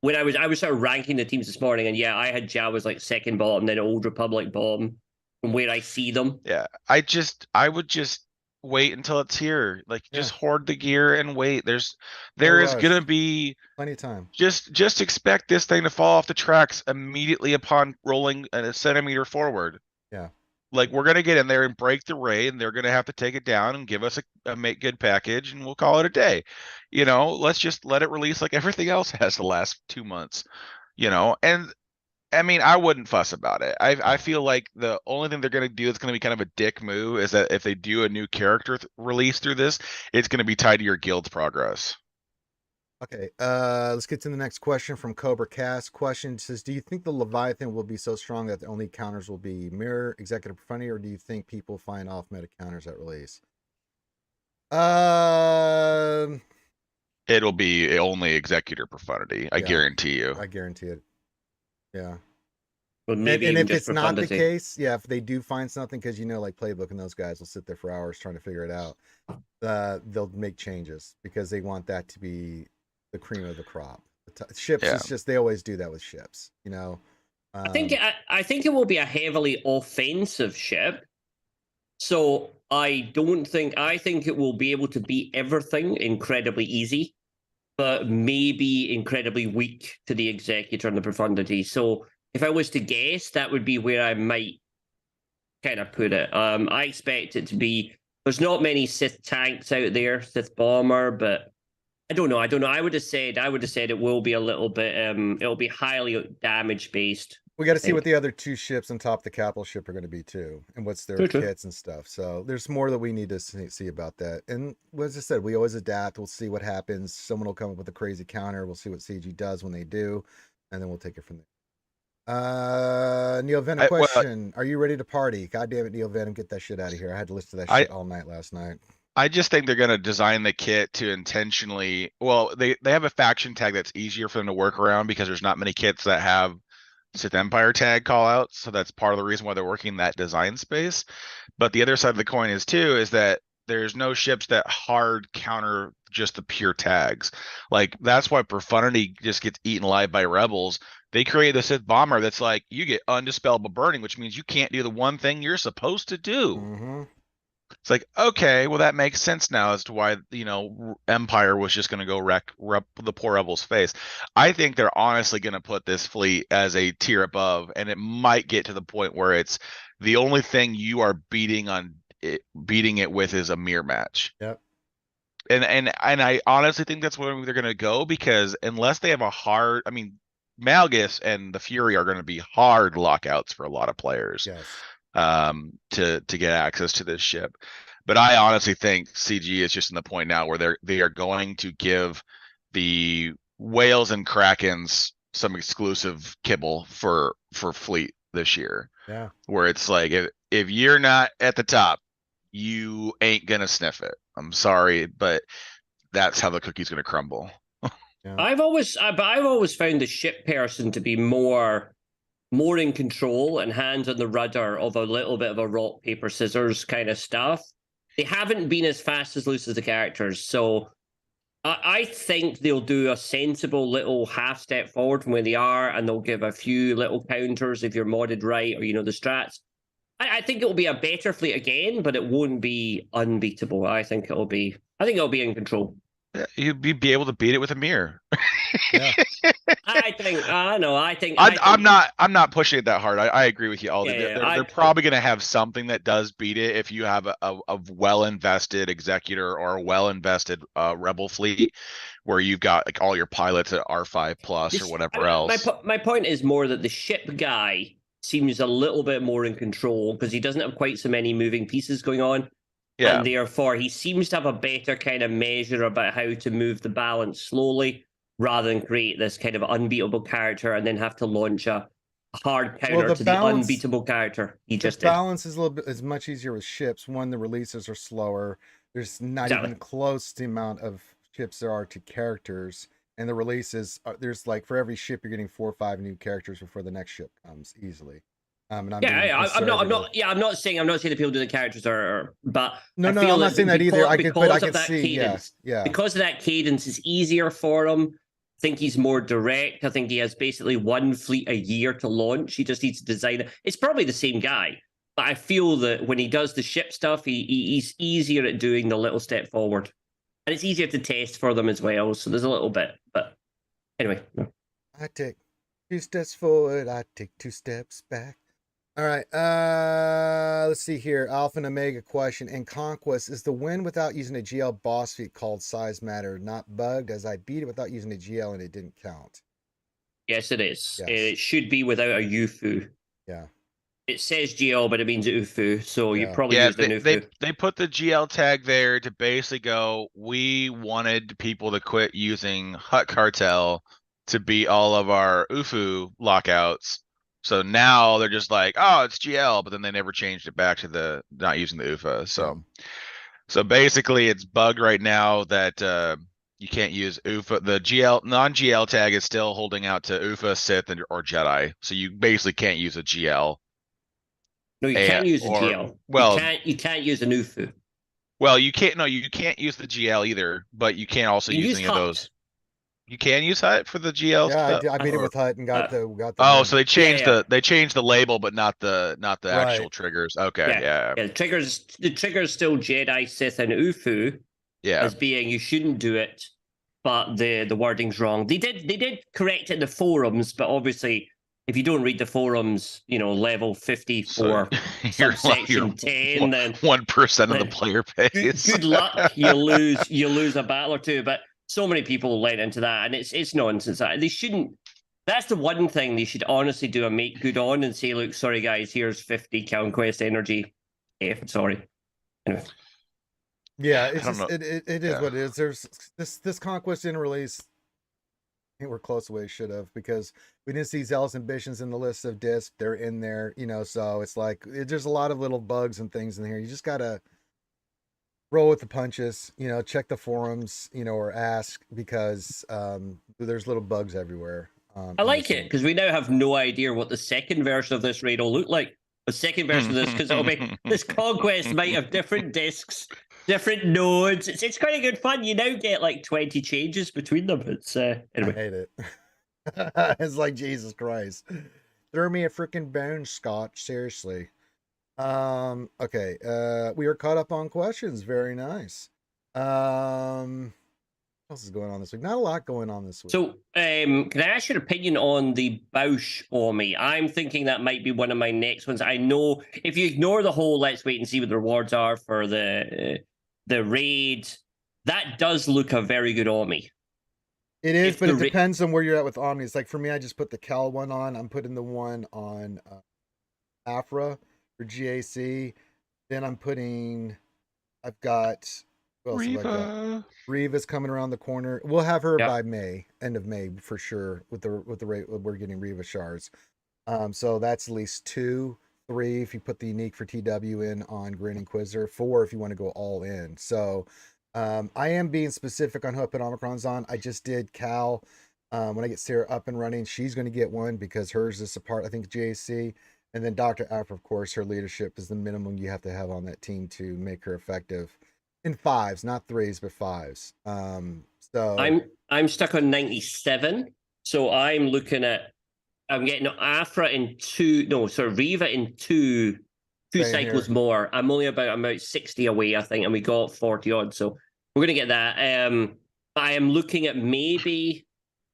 when I was sort of ranking the teams this morning, and I had Jawas like second bottom, then Old Republic bottom, from where I see them. Yeah, I would just wait until it's here. Like, just hoard the gear and wait. There is gonna be plenty of time. Just expect this thing to fall off the tracks immediately upon rolling a centimeter forward. Yeah. Like, we're gonna get in there and break the raid, and they're gonna have to take it down and give us a make good package, and we'll call it a day. Let's just let it release like everything else has the last 2 months. And I mean, I wouldn't fuss about it. I feel like the only thing they're going to do that's going to be kind of a dick move is that if they do a new character release through this, it's going to be tied to your guild's progress. Okay, let's get to the next question from Cobra Cast. Question says, do you think the Leviathan will be so strong that the only counters will be mirror, executive profundity, or do you think people find off meta counters at release? It'll be only executor profundity. I guarantee you. I guarantee it. Yeah. But maybe and if it's not the case, if they do find something, because like Playbook and those guys will sit there for hours trying to figure it out, they'll make changes because they want that to be the cream of the crop. Ships is just, they always do that with ships, I think it will be a heavily offensive ship. So I think it will be able to beat everything incredibly easy, but maybe incredibly weak to the executor and the profundity. So if I was to guess, that would be where I might kind of put it. I expect it to be, there's not many Sith tanks out there, Sith bomber, but I don't know. I would have said it will be a little bit, it'll be highly damage based. We got to see what the other two ships on top of the capital ship are going to be too, and what's their kits and stuff. So there's more that we need to see about that. And as I said, we always adapt. We'll see what happens. Someone will come up with a crazy counter. We'll see what CG does when they do, and then we'll take it from there. Neil Venom question: are you ready to party? God damn it, Neil Venom, get that shit out of here. I had to listen to that shit all night last night. I just think they're going to design the kit to intentionally. Well, they have a faction tag that's easier for them to work around because there's not many kits that have Sith Empire tag callouts, so that's part of the reason why they're working that design space. But the other side of the coin is that there's no ships that hard counter just the pure tags. Like, that's why Profundity just gets eaten alive by rebels. They create the Sith bomber that's like, you get undispellable burning, which means you can't do the one thing you're supposed to do. Mm-hmm. It's like, okay, well, that makes sense now as to why, Empire was just going to go wreck the poor rebels' face. I think they're honestly going to put this fleet as a tier above, and it might get to the point where it's the only thing you are beating it with is a mirror match. Yep. And I honestly think that's where they're going to go, because unless they have Malgus and the Fury are going to be hard lockouts for a lot of players. Yes. To get access to this ship. But I honestly think CG is just in the point now where they are going to give the whales and krakens some exclusive kibble for fleet this year. Yeah. Where it's like, if you're not at the top, you ain't gonna sniff it. I'm sorry, but that's how the cookie's gonna crumble. Yeah. I've always found the ship person to be more more in control and hands on the rudder of a little bit of a rock, paper, scissors kind of stuff. They haven't been as fast as loose as the characters. So I think they'll do a sensible little half step forward from where they are, and they'll give a few little counters if you're modded right, or the strats. I think it will be a better fleet again, but it won't be unbeatable. I think it'll be in control. Yeah, you'd be able to beat it with a mirror. Yeah. I'm not pushing it that hard. I agree with you, Aldi. They're probably going to have something that does beat it if you have a well-invested executor or a well-invested rebel fleet where you've got like all your pilots at R5 plus or whatever else. My point is more that the ship guy seems a little bit more in control because he doesn't have quite so many moving pieces going on. Yeah. And therefore, he seems to have a better kind of measure about how to move the balance slowly, rather than create this kind of unbeatable character and then have to launch a hard counter to the unbeatable character. The balance is is much easier with ships. One, the releases are slower. There's not even close to the amount of ships there are to characters, and the releases there's like for every ship you're getting 4 or 5 new characters before the next ship comes easily. I'm not saying the people do the characters but I'm not saying that either. I can see cadence, because of that cadence is easier for him. I think he's more direct. I think he has basically one fleet a year to launch. He just needs to design it. It's probably the same guy, but I feel that when he does the ship stuff, he's easier at doing the little step forward, and it's easier to test for them as well. So there's a little bit, but anyway. I take 2 steps forward. I take 2 steps back. All right, let's see here. Alpha and Omega question. In Conquest, is the win without using a GL boss feat called size matter not bugged, as I beat it without using a GL and it didn't count? Yes, it is. Yes. It should be without a UFU. Yeah. It says GL, but it means UFU, so you probably use the UFU. They put the GL tag there to basically go, we wanted people to quit using Hut Cartel to beat all of our UFU lockouts. So now they're just like, oh, it's GL, but then they never changed it back to the not using the UFA. So basically it's bugged right now that you can't use UFA. The GL non-GL tag is still holding out to UFA, Sith, or Jedi. So you basically can't use a GL. No, you can't use a GL. Well, you can't use an UFU. Well, you can't. No, you can't use the GL either. But you can't also use any of those. You can use Hut for the GL. Yeah, I beat it with Hut and got the. Oh, so they changed the label, but not the actual triggers. Okay, yeah. The triggers still Jedi, Sith, and UFU. Yeah. As being you shouldn't do it, but the wording's wrong. They did correct it in the forums, but obviously if you don't read the forums, level 54, subsection 10, then 1% of the player base. Good luck. You lose a battle or two, but. So many people led into that, and it's nonsense. They shouldn't. That's the one thing they should honestly do a make good on and say, look, sorry guys, here's 50 Conquest energy. Sorry. Anyway. Yeah, it is what it is. There's this Conquest didn't release. I think we're close to where it should have, because we didn't see Zealous Ambitions in the list of discs. They're in there, so it's like there's a lot of little bugs and things in here. You just gotta roll with the punches, check the forums, or ask, because there's little bugs everywhere. I like it because we now have no idea what the second version of this raid will look like. The second version of this, because it'll be this Conquest might have different discs, different nodes. It's quite a good fun. You now get like 20 changes between them. It's anyway. I hate it. It's like Jesus Christ. Throw me a freaking bone, Scotch. Seriously. Okay, we are caught up on questions. Very nice. What else is going on this week? Not a lot going on this week. So, can I ask your opinion on the Bausch Omi? I'm thinking that might be one of my next ones. I know if you ignore the whole let's wait and see what the rewards are for the raid, that does look a very good Omi. It is, but it depends on where you're at with Omnis. Like for me, I just put the Cal one on. I'm putting the one on Afra for GAC. Then I've got Reva. Reva's coming around the corner. We'll have her by end of May for sure. With the rate we're getting Reva shards. So that's at least 2, 3 if you put the unique for TW in on Grand Inquisitor. 4 if you want to go all in. So I am being specific on who I put Omicrons on. I just did Cal. When I get Sarah up and running, she's going to get one because hers is a part, I think, JAC. And then Dr. Afra, of course, her leadership is the minimum you have to have on that team to make her effective in fives, not threes, but fives. So I'm stuck on 97. So I'm getting Afra in Reva in two cycles more. I'm about 60 away, I think, and we got 40 odd. So we're gonna get that. I am looking at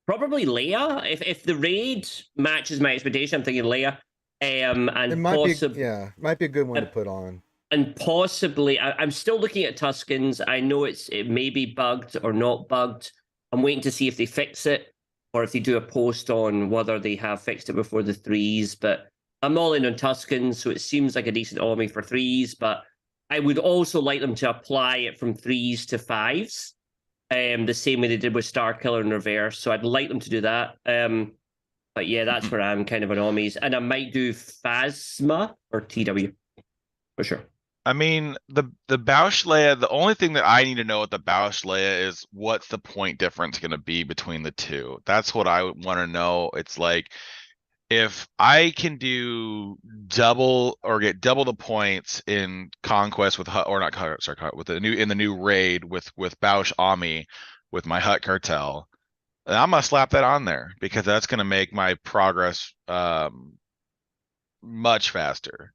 probably Leia. If the raid matches my expectation, I'm thinking Leia. And it might be a good one to put on. And possibly, I'm still looking at Tuskens. I know it may be bugged or not bugged. I'm waiting to see if they fix it or if they do a post on whether they have fixed it before the threes. But I'm all in on Tuskens, so it seems like a decent army for threes. But I would also like them to apply it from threes to fives, the same way they did with Starkiller and Reverse. So I'd like them to do that. But yeah, that's where I'm kind of on armies. And I might do Phasma or TW for sure. I mean, the Bausch Leia, the only thing that I need to know with the Bausch Leia is what's the point difference going to be between the two. That's what I want to know. It's like, if I can do double or get double the points in Conquest with Hut, or not, sorry, with the new raid with Bausch Ami with my Hut Cartel, and I'm gonna slap that on there because that's gonna make my progress much faster.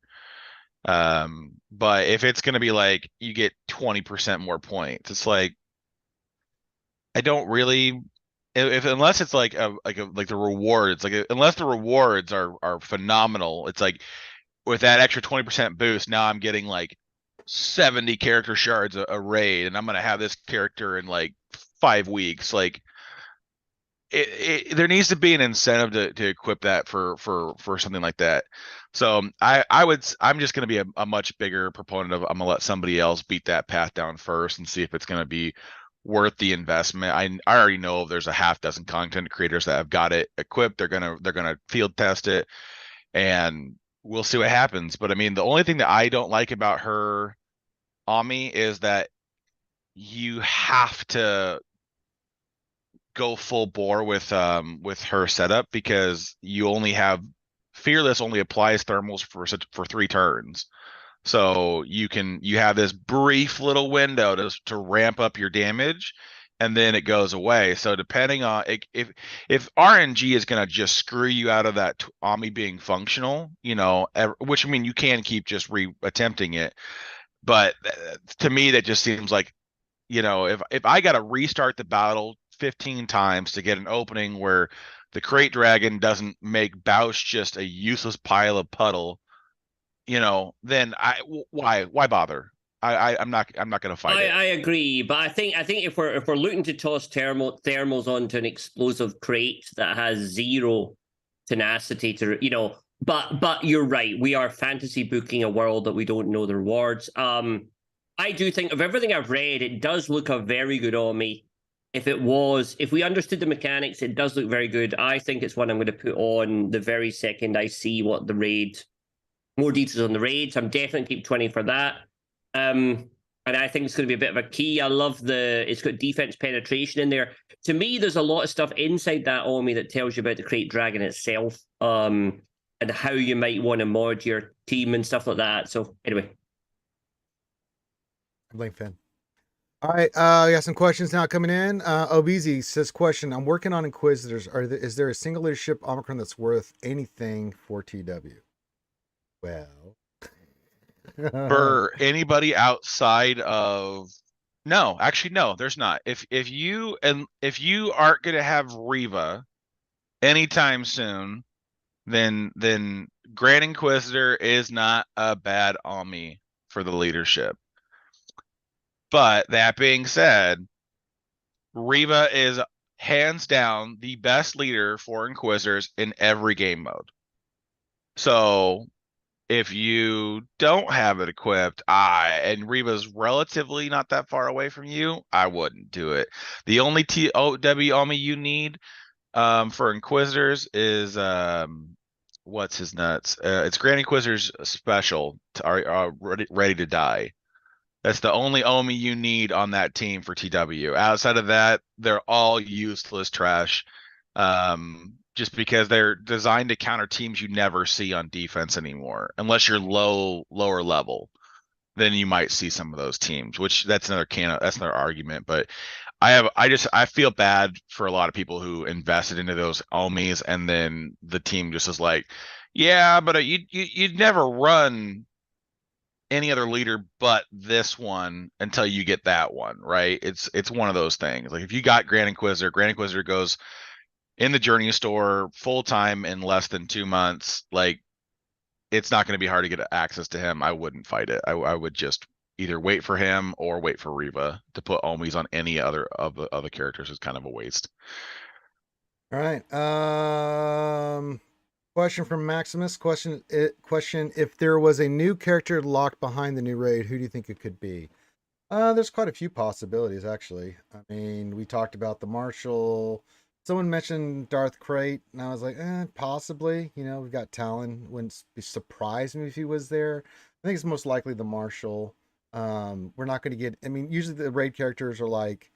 But if it's gonna be like you get 20% more points, it's like I don't really, unless it's like the rewards, unless the rewards are phenomenal, it's like with that extra 20% boost, now I'm getting like 70 character shards a raid, and I'm gonna have this character in like 5 weeks. Like there needs to be an incentive to equip that for something like that. So I'm just going to be a much bigger proponent of, I'm going to let somebody else beat that path down first and see if it's going to be worth the investment. I already know there's a half dozen content creators that have got it equipped. They're going to field test it, and we'll see what happens. But I mean, the only thing that I don't like about her Ami is that you have to go full bore with her setup, because you only have Fearless only applies thermals for 3 turns. So you have this brief little window to ramp up your damage, and then it goes away. So depending on if RNG is going to just screw you out of that Ami being functional, which, I mean, you can keep just attempting it, but to me that just seems like, if I got to restart the battle 15 times to get an opening where the Crate Dragon doesn't make Bausch just a useless pile of puddle, then why bother? I'm not going to fight it. I agree, but I think if we're looking to toss thermals onto an explosive crate that has 0 tenacity to, but you're right, we are fantasy booking a world that we don't know the rewards. I do think, of everything I've read, it does look a very good army. If we understood the mechanics, it does look very good. I think it's one I'm going to put on the very second I see what the raid, more details on the raids. I'm definitely keep 20 for that. And I think it's going to be a bit of a key. I love it's got defense penetration in there. To me, there's a lot of stuff inside that army that tells you about the Crate Dragon itself, and how you might want to mod your team and stuff like that. So anyway. Blink fan. All right, we got some questions now coming in. OBZ says, question, I'm working on Inquisitors. Is there a single leadership Omicron that's worth anything for TW? Well, for anybody outside of, no, actually, no, there's not. If you aren't going to have Reva anytime soon, then Grand Inquisitor is not a bad Ami for the leadership. But that being said, Reva is hands down the best leader for Inquisitors in every game mode. So if you don't have it equipped, and Reva's relatively not that far away from you, I wouldn't do it. The only TOW Ami you need for Inquisitors is what's his nuts? It's Grand Inquisitor's special, ready to die. That's the only Omi you need on that team for TW. Outside of that, they're all useless trash. Just because they're designed to counter teams you never see on defense anymore, unless you're lower level. Then you might see some of those teams, which that's another argument. But I feel bad for a lot of people who invested into those Omis, and then the team just is like, yeah, but you'd never run any other leader but this one until you get that one, right? It's one of those things. Like if you got Grand Inquisitor goes in the Journey store full time in less than 2 months. Like it's not going to be hard to get access to him. I wouldn't fight it. I would just either wait for him or wait for Reva. To put Omis on any other of the other characters is kind of a waste. All right. Question from Maximus. Question: if there was a new character locked behind the new raid, who do you think it could be? There's quite a few possibilities, actually. I mean, we talked about the Marshal. Someone mentioned Darth Crate, and I was like, possibly. You know, we've got Talon. Wouldn't be surprised me if he was there. I think it's most likely the Marshal. We're not going to get. I mean, usually the raid characters are like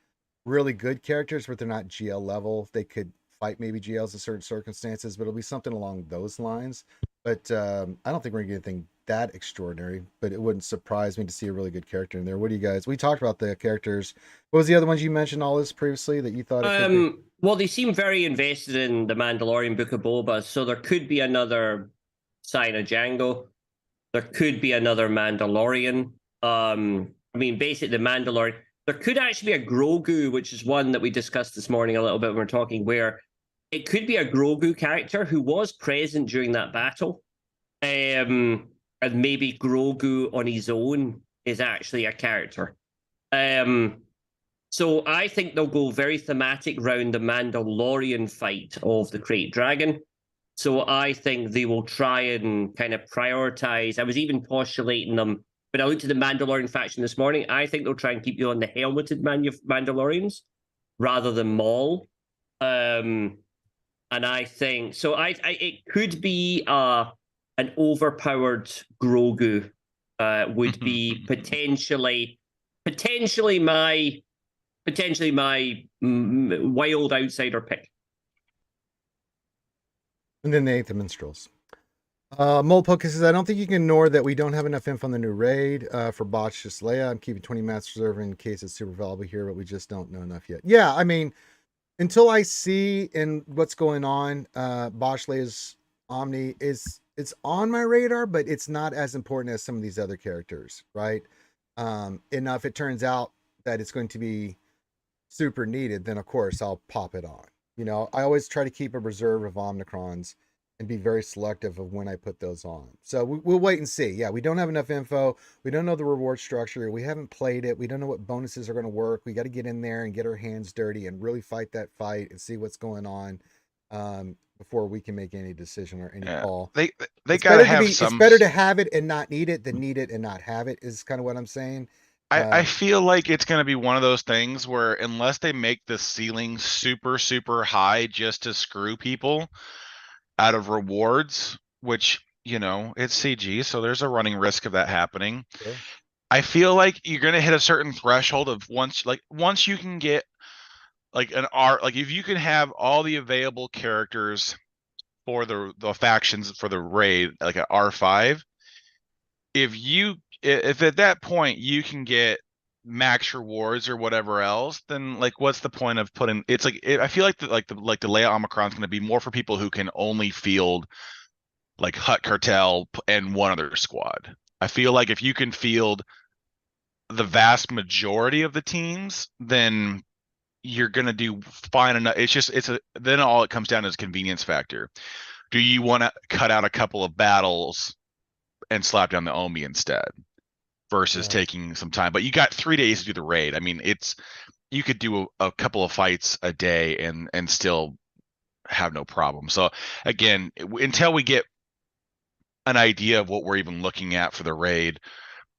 really good characters, but they're not GL level. They could fight maybe GLs in certain circumstances, but it'll be something along those lines. But I don't think we're gonna get anything that extraordinary, but it wouldn't surprise me to see a really good character in there. What do you guys? We talked about the characters. What was the other ones you mentioned all this previously that you thought it could be? Well, they seem very invested in the Mandalorian Book of Boba, so there could be another Sign of Django. There could be another Mandalorian. I mean, basically the Mandalorian. There could actually be a Grogu, which is one that we discussed this morning a little bit when we were talking, where it could be a Grogu character who was present during that battle. And maybe Grogu on his own is actually a character. So I think they'll go very thematic around the Mandalorian fight of the Krayt Dragon. So I think they will try and kind of prioritize. I was even postulating them, but I looked at the Mandalorian faction this morning. I think they'll try and keep you on the helmeted Mandalorians rather than Maul. And I think so. It could be an overpowered Grogu. Would be potentially my wild outsider pick. And then they ate the minstrels. Molepoke says, I don't think you can ignore that we don't have enough info on the new raid for Botch just Leia. I'm keeping 20 Master Reserve in case it's super valuable here, but we just don't know enough yet. Yeah, I mean, until I see in what's going on, Botch Leia's Omni it's on my radar, but it's not as important as some of these other characters, right? If it turns out that it's going to be super needed, then of course I'll pop it on. You know, I always try to keep a reserve of Omicrons and be very selective of when I put those on. So we'll wait and see. Yeah, we don't have enough info. We don't know the reward structure. We haven't played it. We don't know what bonuses are going to work. We got to get in there and get our hands dirty and really fight that fight and see what's going on before we can make any decision or any call. They gotta have some. It's better to have it and not need it than need it and not have it, is kind of what I'm saying. I feel like it's going to be one of those things where unless they make the ceiling super, super high just to screw people out of rewards, which, you know, it's CG, so there's a running risk of that happening. Sure. I feel like you're going to hit a certain threshold of once you can get like an R, like if you can have all the available characters for the factions for the raid, like an R5, if at that point you can get max rewards or whatever else, then like what's the point of putting it's like I feel like the Leia Omicron is going to be more for people who can only field like Hutt Cartel and one other squad. I feel like if you can field the vast majority of the teams, then you're going to do fine enough. Then all it comes down to is convenience factor. Do you want to cut out a couple of battles and slap down the Omi instead versus taking some time? But you got 3 days to do the raid. I mean, you could do a couple of fights a day and still have no problem. So again, until we get an idea of what we're even looking at for the raid,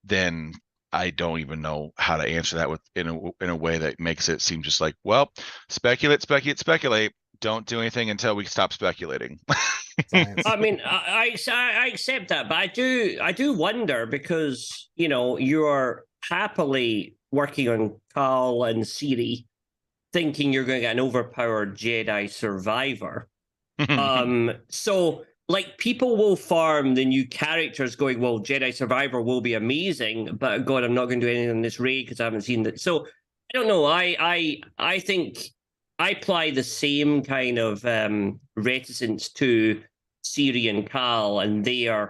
then I don't even know how to answer that in a way that makes it seem just like, well, speculate. Don't do anything until we stop speculating. I mean, I accept that, but I do wonder because, you know, you're happily working on Carl and Siri, thinking you're going to get an overpowered Jedi survivor. So like people will farm the new characters going, well, Jedi Survivor will be amazing, but God, I'm not going to do anything in this raid because I haven't seen that. So I don't know. I think I apply the same kind of reticence to Ciri and Cal and the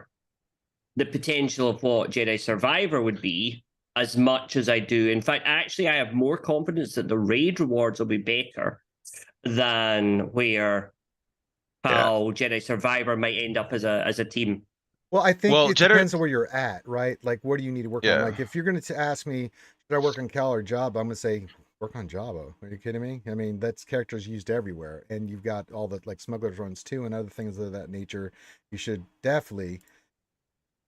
potential of what Jedi Survivor would be as much as I do. In fact, actually, I have more confidence that the raid rewards will be better than where how Jedi Survivor might end up as a team. Well, I think it depends on where you're at, right? Like, what do you need to work on? Like, if you're going to ask me, should I work on Cal or Jabba? I'm going to say, work on Jabba. Are you kidding me? I mean, that's characters used everywhere. And you've got all the, like, Smuggler's Runs too and other things of that nature. You should definitely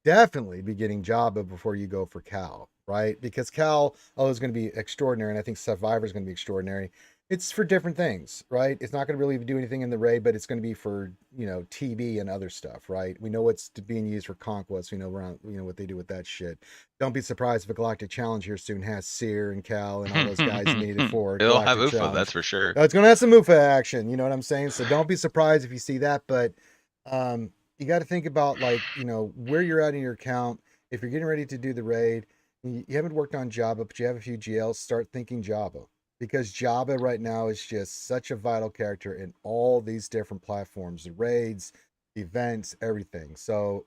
be getting Jabba before you go for Cal, right? Because Cal, is going to be extraordinary. And I think Survivor is going to be extraordinary. It's for different things, right? It's not going to really do anything in the raid, but it's going to be for, TV and other stuff, right? We know what's being used for Conquest. We know around, what they do with that shit. Don't be surprised if a Galactic Challenge here soon has Seer and Cal and all those guys needed for It'll Galactic have Challenge. UFA, that's for sure. It's going to have some UFA action, you know what I'm saying? So don't be surprised if you see that, but you got to think about, like, where you're at in your account. If you're getting ready to do the raid, you haven't worked on Jabba, but you have a few GLs, start thinking Jabba. Because Jabba right now is just such a vital character in all these different platforms, the raids, events, everything. So,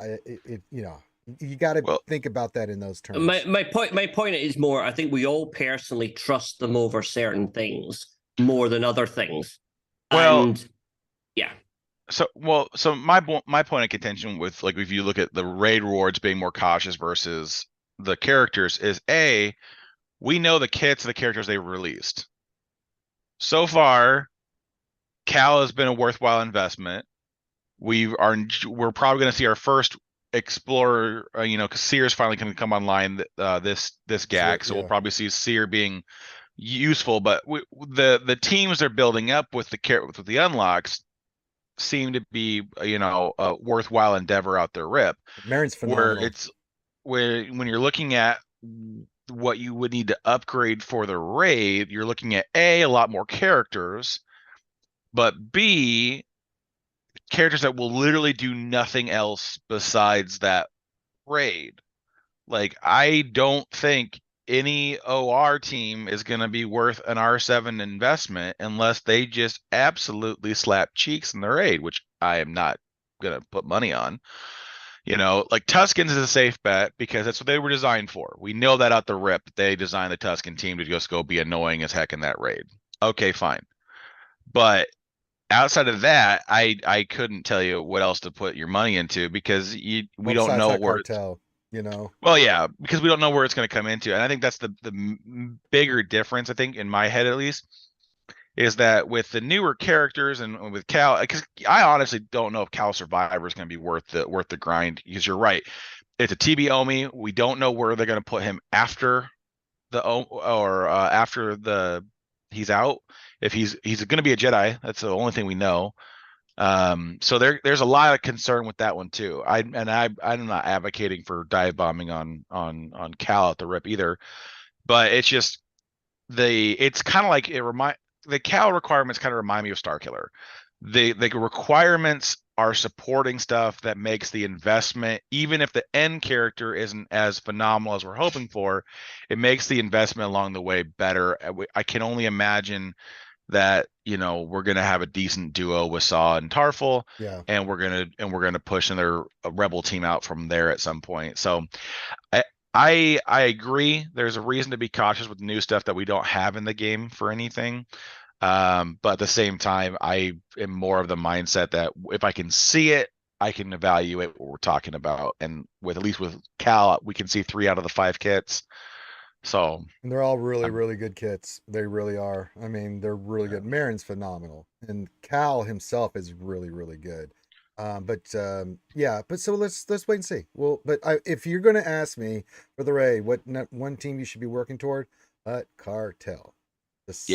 you got to think about that in those terms. My point is more, I think we all personally trust them over certain things more than other things. Well, and yeah. So my point of contention with, like, if you look at the raid rewards being more cautious versus the characters is we know the kits of the characters they released. So far, Cal has been a worthwhile investment. We're probably going to see our first Explorer, because Seer's finally going to come online this GAC, so we'll probably see Seer being useful. But the teams they're building up with the unlocks seem to be a worthwhile endeavor out their rip. Marin's phenomenal. When you're looking at what you would need to upgrade for the raid, you're looking at a lot more characters, but B, characters that will literally do nothing else besides that raid. Like, I don't think any OR team is going to be worth an R7 investment unless they just absolutely slap cheeks in the raid, which I am not going to put money on. Like Tuskens is a safe bet because that's what they were designed for. We know that out the rip. They designed the Tusken team to just go be annoying as heck in that raid. Okay, fine. But outside of that, I couldn't tell you what else to put your money into because we don't know where cartel, Well, yeah, because we don't know where it's going to come into. And I think that's the bigger difference, I think, in my head at least, is that with the newer characters and with Cal, because I honestly don't know if Cal Survivor is going to be worth the grind. Because you're right, it's a TB Omi. We don't know where they're going to put him after he's out. If he's going to be a Jedi, that's the only thing we know. So there's a lot of concern with that one too. I'm not advocating for dive bombing on Cal at the rip either, but it's just it's kind of like the Cal requirements kind of remind me of Starkiller. The requirements are supporting stuff that makes the investment, even if the end character isn't as phenomenal as we're hoping for, it makes the investment along the way better. I can only imagine that we're gonna have a decent duo with Saw and Tarful, and we're gonna push another rebel team out from there at some point. So I agree. There's a reason to be cautious with new stuff that we don't have in the game for anything. But at the same time, I am more of the mindset that if I can see it, I can evaluate what we're talking about. And at least with Cal, we can see 3 out of the 5 kits. So and they're all really, really good kits. They really are. I mean, they're really good. Marin's phenomenal, and Cal himself is really, really good. But so let's wait and see. Well, but if you're going to ask me for the raid, what one team you should be working toward, Cartel. Just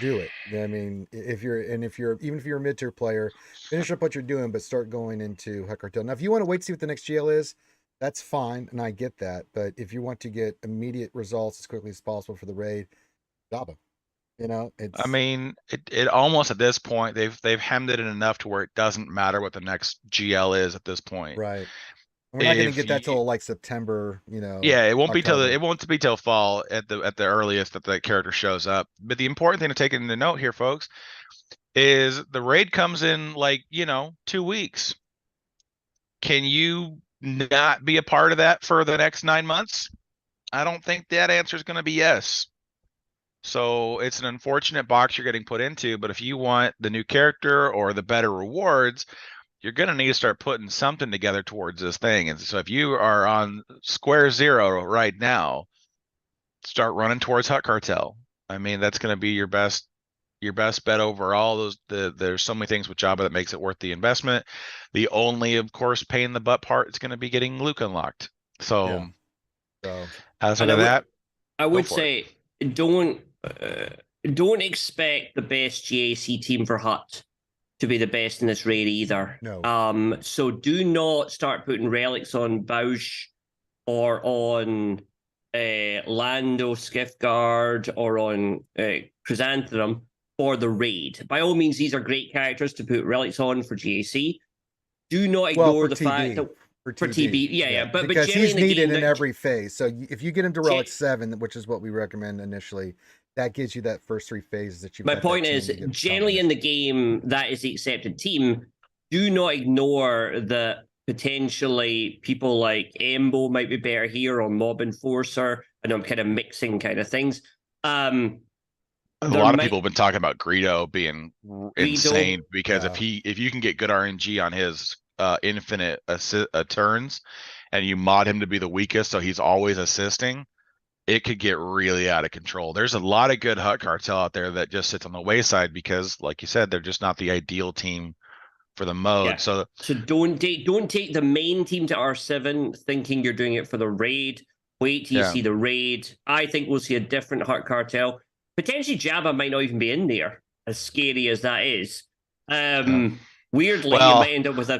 do it. I mean, if you're a mid-tier player, finish up what you're doing, but start going into Cartel. Now, if you want to wait to see what the next GL is, that's fine, and I get that. But if you want to get immediate results as quickly as possible for the raid, Jabba. You know, I it's mean, it almost at this point they've hemmed it in enough to where it doesn't matter what the next GL is at this point. right. We're not going to If get that you, till like September, you know, yeah, October. it won't be till fall at the earliest that the character shows up. But the important thing to take into note here, folks, is the raid comes in like, 2 weeks. Can you not be a part of that for the next 9 months? I don't think that answer is going to be yes. So it's an unfortunate box you're getting put into, but if you want the new character or the better rewards, you're going to need to start putting something together towards this thing. And so if you are on square zero right now, start running towards Hut Cartel. I mean, that's going to be your best bet overall. There's so many things with Jabba that makes it worth the investment. The only, of course, pain in the butt part is going to be getting Luke unlocked. So, Yeah. So outside And of that, I go would for it. say don't expect the best GAC team for Hut to be the best in this raid either. no. So do not start putting relics on Bausch or on Lando Skiffguard or on Chrysanthemum for the raid. By all means, these are great characters to put relics on for GAC. Do not Well, ignore for the fact TB. that For for TB. TB, yeah, but because generally he's in the needed game, in every phase. So if you get him to Relic Ge- 7, which is what we recommend initially, that gives you that first 3 phases that you've my got that point team is, to get generally in the combination. game, that is the accepted team. Do not ignore that potentially people like Embo might be better here or Mob Enforcer, and I'm kind of mixing kind of things. A There lot of people might have been talking about Greedo being Greedo. insane because Yeah. if you can get good RNG on his infinite turns, and you mod him to be the weakest, so he's always assisting, it could get really out of control. There's a lot of good Hut Cartel out there that just sits on the wayside because, like you said, they're just not the ideal team for the mode. Yeah. So don't take the main team to R7 thinking you're doing it for the raid. Wait till you Yeah. see the raid. I think we'll see a different Hut Cartel. Potentially Jabba might not even be in there, as scary as that is. Weirdly, you might Well, end up with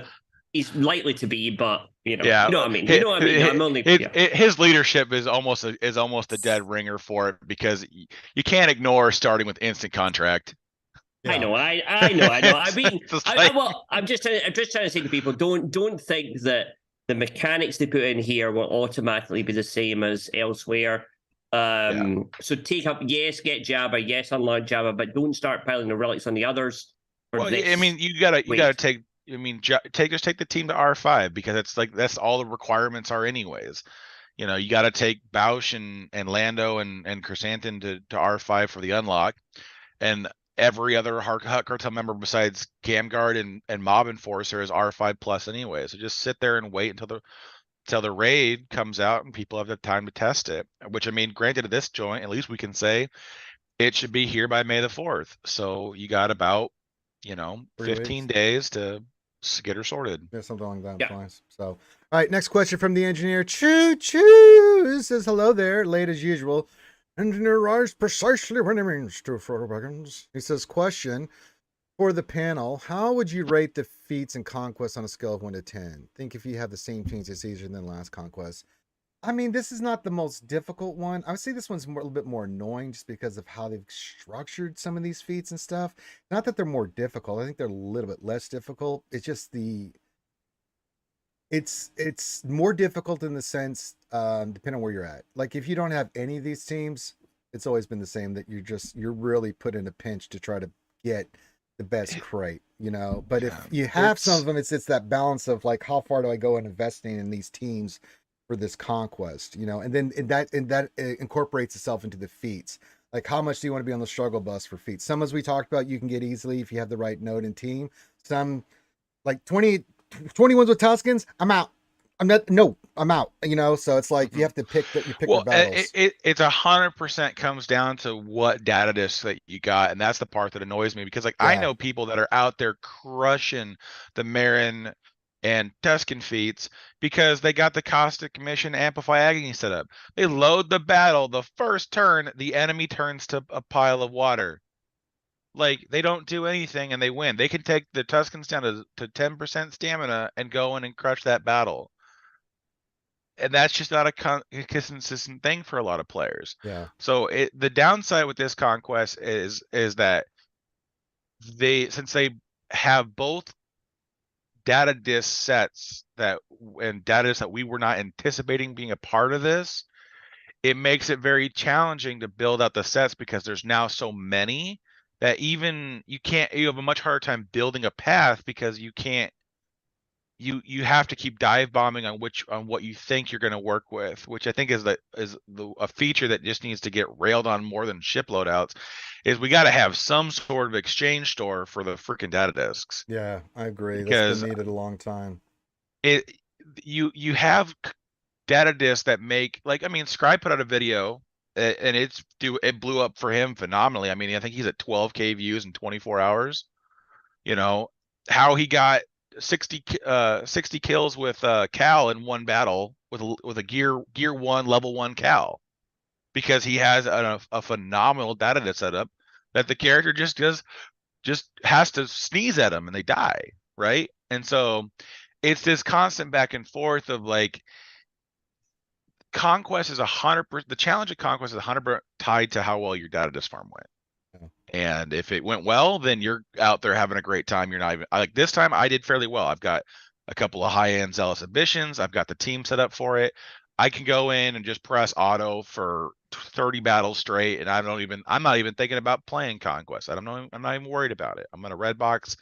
he's likely to be, but yeah, you know what I mean. You know what I mean. I'm only his leadership is almost a dead ringer for it because you can't ignore starting with instant contract. I Yeah. know, I know. I mean, like, well, I'm just trying to say to people, don't think that the mechanics they put in here will automatically be the same as elsewhere. So take up, yes, get Jabba, yes, unlock Jabba, but don't start piling the relics on the others. For well, this I mean, you gotta wait. take. I mean, take the team to R5 because it's like that's all the requirements are anyways. You got to take Bausch and Lando and Chrysanthemum to R5 for the unlock, and every other Hut Cartel member besides Gamguard and Mob Enforcer is R5 plus anyway. So just sit there and wait until the raid comes out and people have the time to test it. Which, I mean, granted, at this joint, at least we can say it should be here by May the 4th. So you got about 3 15 weeks. days to get her sorted. Yeah, something along that Yeah. lines. So, all right, next question from the engineer. Choo choo. It says hello there, late as usual. Engineer arrives precisely when he means to, Frodo Baggins. He says, question for the panel: how would you rate the feats and conquests on a scale of 1 to 10? Think if you have the same feats, it's easier than last conquest. I mean, this is not the most difficult one. I would say this one's a little bit more annoying just because of how they've structured some of these feats and stuff. Not that they're more difficult. I think they're a little bit less difficult. It's just it's more difficult in the sense, depending on where you're at. Like if you don't have any of these teams, it's always been the same that you're really put in a pinch to try to get the best crate, But if you have some of them, it's that balance of like how far do I go in investing in these teams for this conquest, and then that incorporates itself into the feats. Like how much do you want to be on the struggle bus for feats? Some, as we talked about, you can get easily if you have the right node and team. Some like 21s with Tuscans, I'm out. I'm out. So it's like you have to pick your battles. It's 100% comes down to what data disk that you got, and that's the part that annoys me because I know people that are out there crushing the Marin and Tuscan feats because they got the caustic mission amplify agony set up. They load the battle the first turn, the enemy turns to a pile of water. Like they don't do anything and they win. They can take the Tuscans down to 10% stamina and go in and crush that battle. and that's just not a consistent thing for a lot of players. Yeah. So the downside with this Conquest is that since they have both data disk sets and data disks that we were not anticipating being a part of this, it makes it very challenging to build out the sets because there's now so many that even you have a much harder time building a path because you can't you have to keep dive bombing on what you think you're going to work with, which I think is a feature that just needs to get railed on more than ship loadouts. Is we got to have some sort of exchange store for the freaking data disks. Yeah, I agree. Because that's been needed a long time. You have data disks that make, like, I mean, Scry put out a video and it blew up for him phenomenally. I mean, I think he's at 12K views in 24 hours. You know how he got 60 kills with Cal in one battle with a gear 1 level 1 Cal, because he has a phenomenal data disk setup that the character just has to sneeze at them and they die, right? And so it's this constant back and forth of like, Conquest is 100%. The challenge of Conquest is 100% tied to how well your data disk farm went. And if it went well, then you're out there having a great time. You're not even like this time. I did fairly well. I've got a couple of high-end zealous ambitions. I've got the team set up for it. I can go in and just press auto for 30 battles straight, and I'm not even thinking about playing Conquest. I'm not even worried about it. I'm gonna red box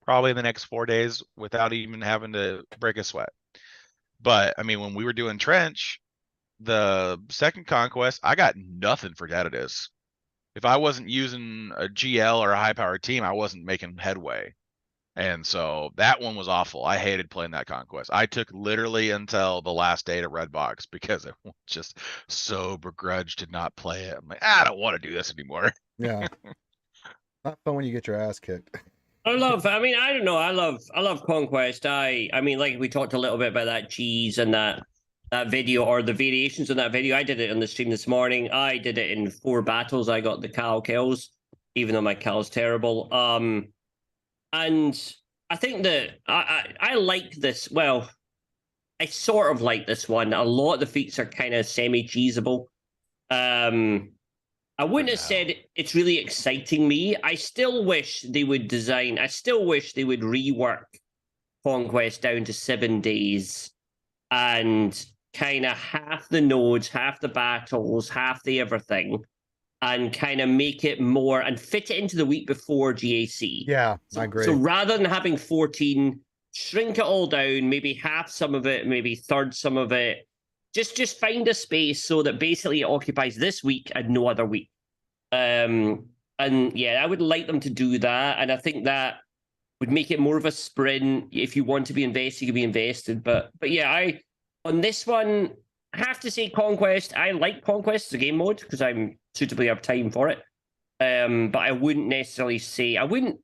probably in the next 4 days without even having to break a sweat. But I mean, when we were doing Trench, the second Conquest, I got nothing for data disks. If I wasn't using a GL or a high-powered team, I wasn't making headway. And so that one was awful. I hated playing that Conquest. I took literally until the last day to red box because I was just so begrudged to not play it. I'm like, I don't want to do this anymore. Yeah. Not fun when you get your ass kicked. I don't know. I love Conquest. I mean, like we talked a little bit about that cheese and that video, or the variations on that video. I did it on the stream this morning. I did it in 4 battles. I got the Cal kills, even though my Cal's terrible. And I think that I like this. Well, I sort of like this one. A lot of the feats are kind of semi-cheesable. I wouldn't have said it's really exciting me. I still wish they would rework Conquest down to 7 days and kind of half the nodes, half the battles, half the everything, and kind of make it more and fit it into the week before GAC. Yeah, I agree. So rather than having 14, shrink it all down, maybe half some of it, maybe third some of it. Just find a space so that basically it occupies this week and no other week. And yeah, I would like them to do that, and I think that would make it more of a sprint. If you want to be invested, you can be invested. But yeah, on this one, I have to say Conquest. I like Conquest as a game mode because I'm suitably have time for it. But I wouldn't necessarily say I wouldn't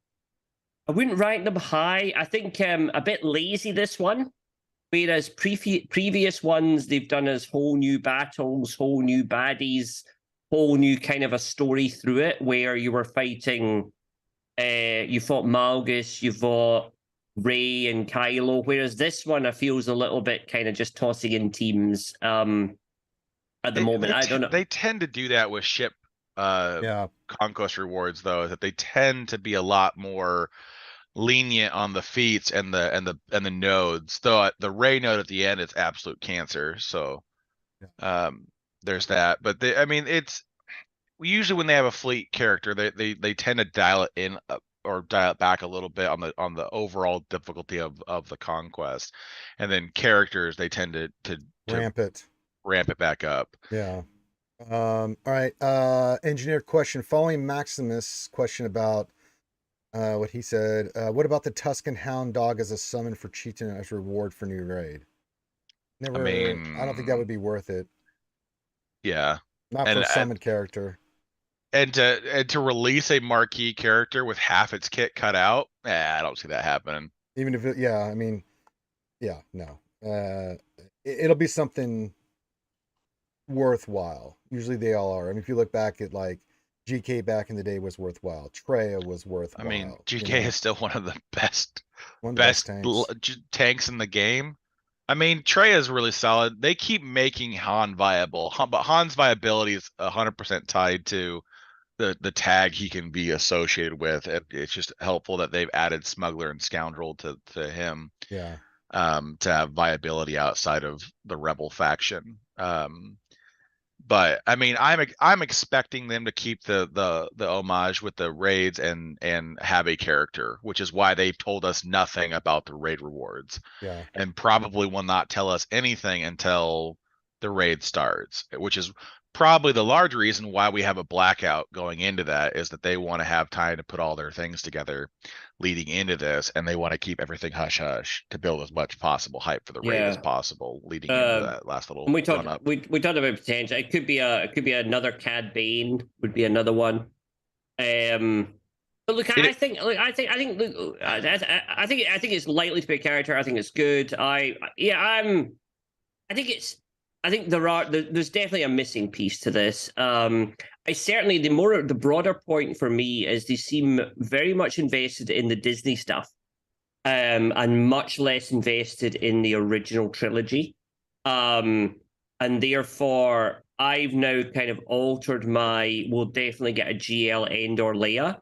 rank them high. I think a bit lazy this one. Whereas previous ones they've done as whole new battles, whole new baddies, whole new kind of a story through it, where you were fighting. You fought Malgus, you fought Rey and Kylo, whereas this one I feels a little bit kind of just tossing in teams at the moment. I don't know. They tend to do that with ship Conquest rewards, though, that they tend to be a lot more lenient on the feats and the nodes. Though the Rey node at the end is absolute cancer. So there's that. But it's usually when they have a fleet character, they tend to dial it in or dial it back a little bit on the overall difficulty of the Conquest, and then characters they tend to ramp it back up. Yeah. All right. Engineer question following Maximus' question about what he said. What about the Tuscan Hound Dog as a summon for Cheeton as reward for new raid? I don't think that would be worth it. Yeah. Not for a summoned character. And to release a marquee character with half its kit cut out, I don't see that happening. Even if no. It'll be something worthwhile. Usually they all are. I mean, if you look back at like GK back in the day was worthwhile. Treya was worthwhile. I mean, GK is still one of the best tanks tanks in the game. I mean, Trey is really solid. They keep making Han viable, but Han's viability is 100% tied to the tag he can be associated with. It's just helpful that they've added Smuggler and Scoundrel to him, Yeah. to have viability outside of the Rebel faction. But I mean, I'm expecting them to keep the homage with the raids and have a character, which is why they told us nothing about the raid rewards, Yeah. and probably will not tell us anything until the raid starts, which is probably the large reason why we have a blackout going into that, is that they want to have time to put all their things together leading into this, and they want to keep everything hush hush to build as much possible hype for the raid as Yeah. possible leading into that last And little we run talked up. we talked about potential. It could be another Cad Bane would be another one. But look, It, I think look, I think it's likely to be a character. I think it's good. I think it's I think there's definitely a missing piece to this. I certainly the broader point for me is they seem very much invested in the Disney stuff, and much less invested in the original trilogy. And therefore, I've now kind of altered my. We'll definitely get a GL Endor Leia.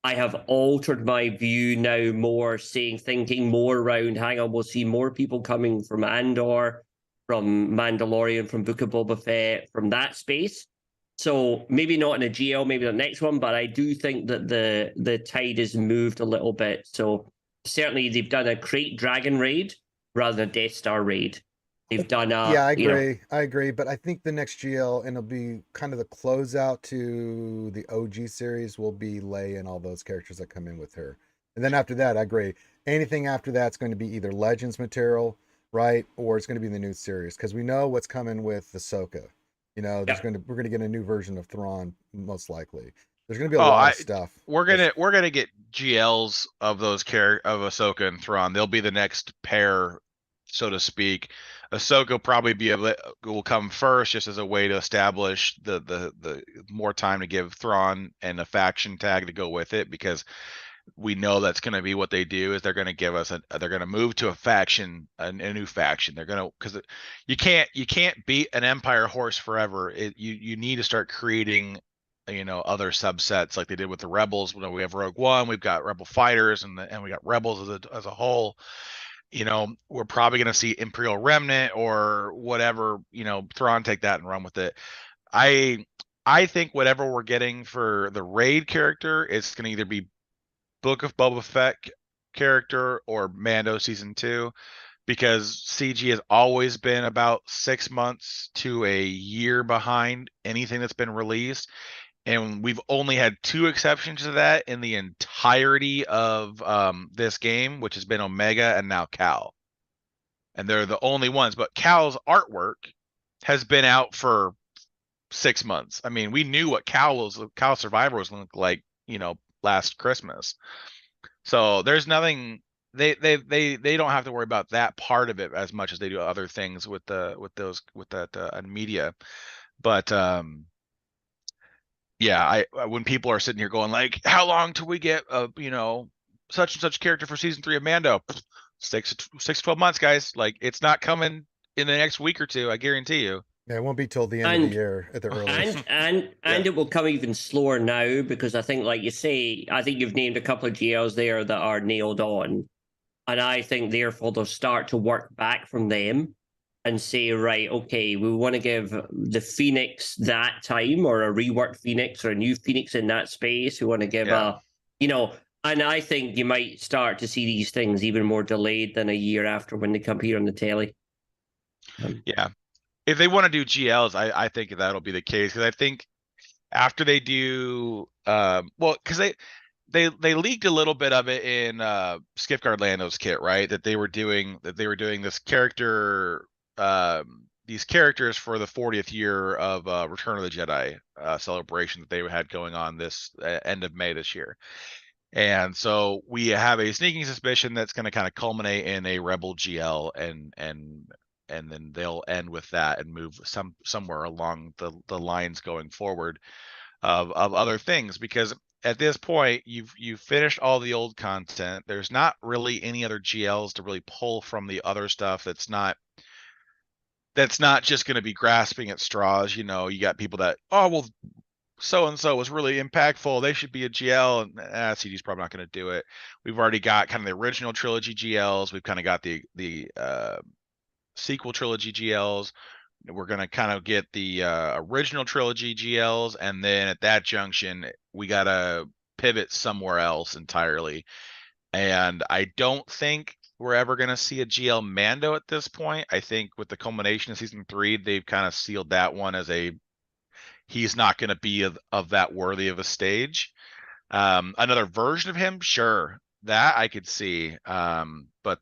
I have altered my view now, more thinking more around. Hang on, we'll see more people coming from Andor, from Mandalorian, from Book of Boba Fett, from that space. So maybe not in a GL, maybe the next one, but I do think that the tide has moved a little bit. So certainly they've done a Crate Dragon raid rather than a Death Star raid. They've done Yeah, I agree. I agree. But I think the next GL, and it'll be kind of the closeout to the OG series, will be Leia and all those characters that come in with her. And then after that, I agree. Anything after that's going to be either Legends material, right, or it's going to be the new series, because we know what's coming with Ahsoka. You know, yeah. we're gonna get a new version of Thrawn, most likely. There's gonna be a oh, lot I of stuff. we're gonna get GLs of those of Ahsoka and Thrawn. They'll be the next pair, so to speak. Ahsoka probably will come first, just as a way to establish the more time to give Thrawn and a faction tag to go with it, because we know that's going to be what they do. Is they're going to give us they're going to move to a faction, a new faction. They're going to, because you can't beat an Empire horse forever. You need to start creating, other subsets like they did with the Rebels. We have Rogue One, we've got Rebel fighters, and we got Rebels as a whole. We're probably going to see Imperial Remnant or whatever. Thrawn, take that and run with it. I think whatever we're getting for the raid character, it's going to either be Book of Boba Fett character or Mando season 2, because CG has always been about 6 months to a year behind anything that's been released, and we've only had 2 exceptions to that in the entirety of this game, which has been Omega and now Cal, and they're the only ones. But Cal's artwork has been out for 6 months. I mean, we knew what Cal Survivor was look like, last Christmas. So there's nothing, they don't have to worry about that part of it as much as they do other things with that media. But yeah, when people are sitting here going like, how long till we get a such and such character for season 3 of Mando? 6 to 12 months, guys. Like, it's not coming in the next week or two, I guarantee you. Yeah, it won't be till the end of the year at the earliest. And it will come even slower now, because I think, like you say, I think you've named a couple of GLs there that are nailed on, and I think therefore they'll start to work back from them and say, right, okay, we want to give the Phoenix that time, or a reworked Phoenix, or a new Phoenix in that space. We want to give and I think you might start to see these things even more delayed than a year after when they come here on the telly. Yeah. If they want to do GLs, I think that'll be the case, because I think after they do, because they leaked a little bit of it in Skipguard Lando's kit, right? That they were doing this character, these characters for the 40th year of Return of the Jedi celebration that they had going on this end of May this year. And so we have a sneaking suspicion that's going to kind of culminate in a Rebel GL, and then they'll end with that and move somewhere along the lines going forward of other things, because at this point, you've finished all the old content. There's not really any other GLs to really pull from the other stuff that's not just going to be grasping at straws. You know, you got people that, oh, well, so and so was really impactful, they should be a GL, and CG's probably not going to do it. We've already got kind of the original trilogy GLs. We've kind of got the sequel trilogy GLs. We're going to kind of get the original trilogy GLs, and then at that junction, we got to pivot somewhere else entirely. And I don't think we're ever going to see a GL Mando at this point. I think with the culmination of season 3, they've kind of sealed that one as he's not going to be of that worthy of a stage. Another version of him, sure, that I could see. But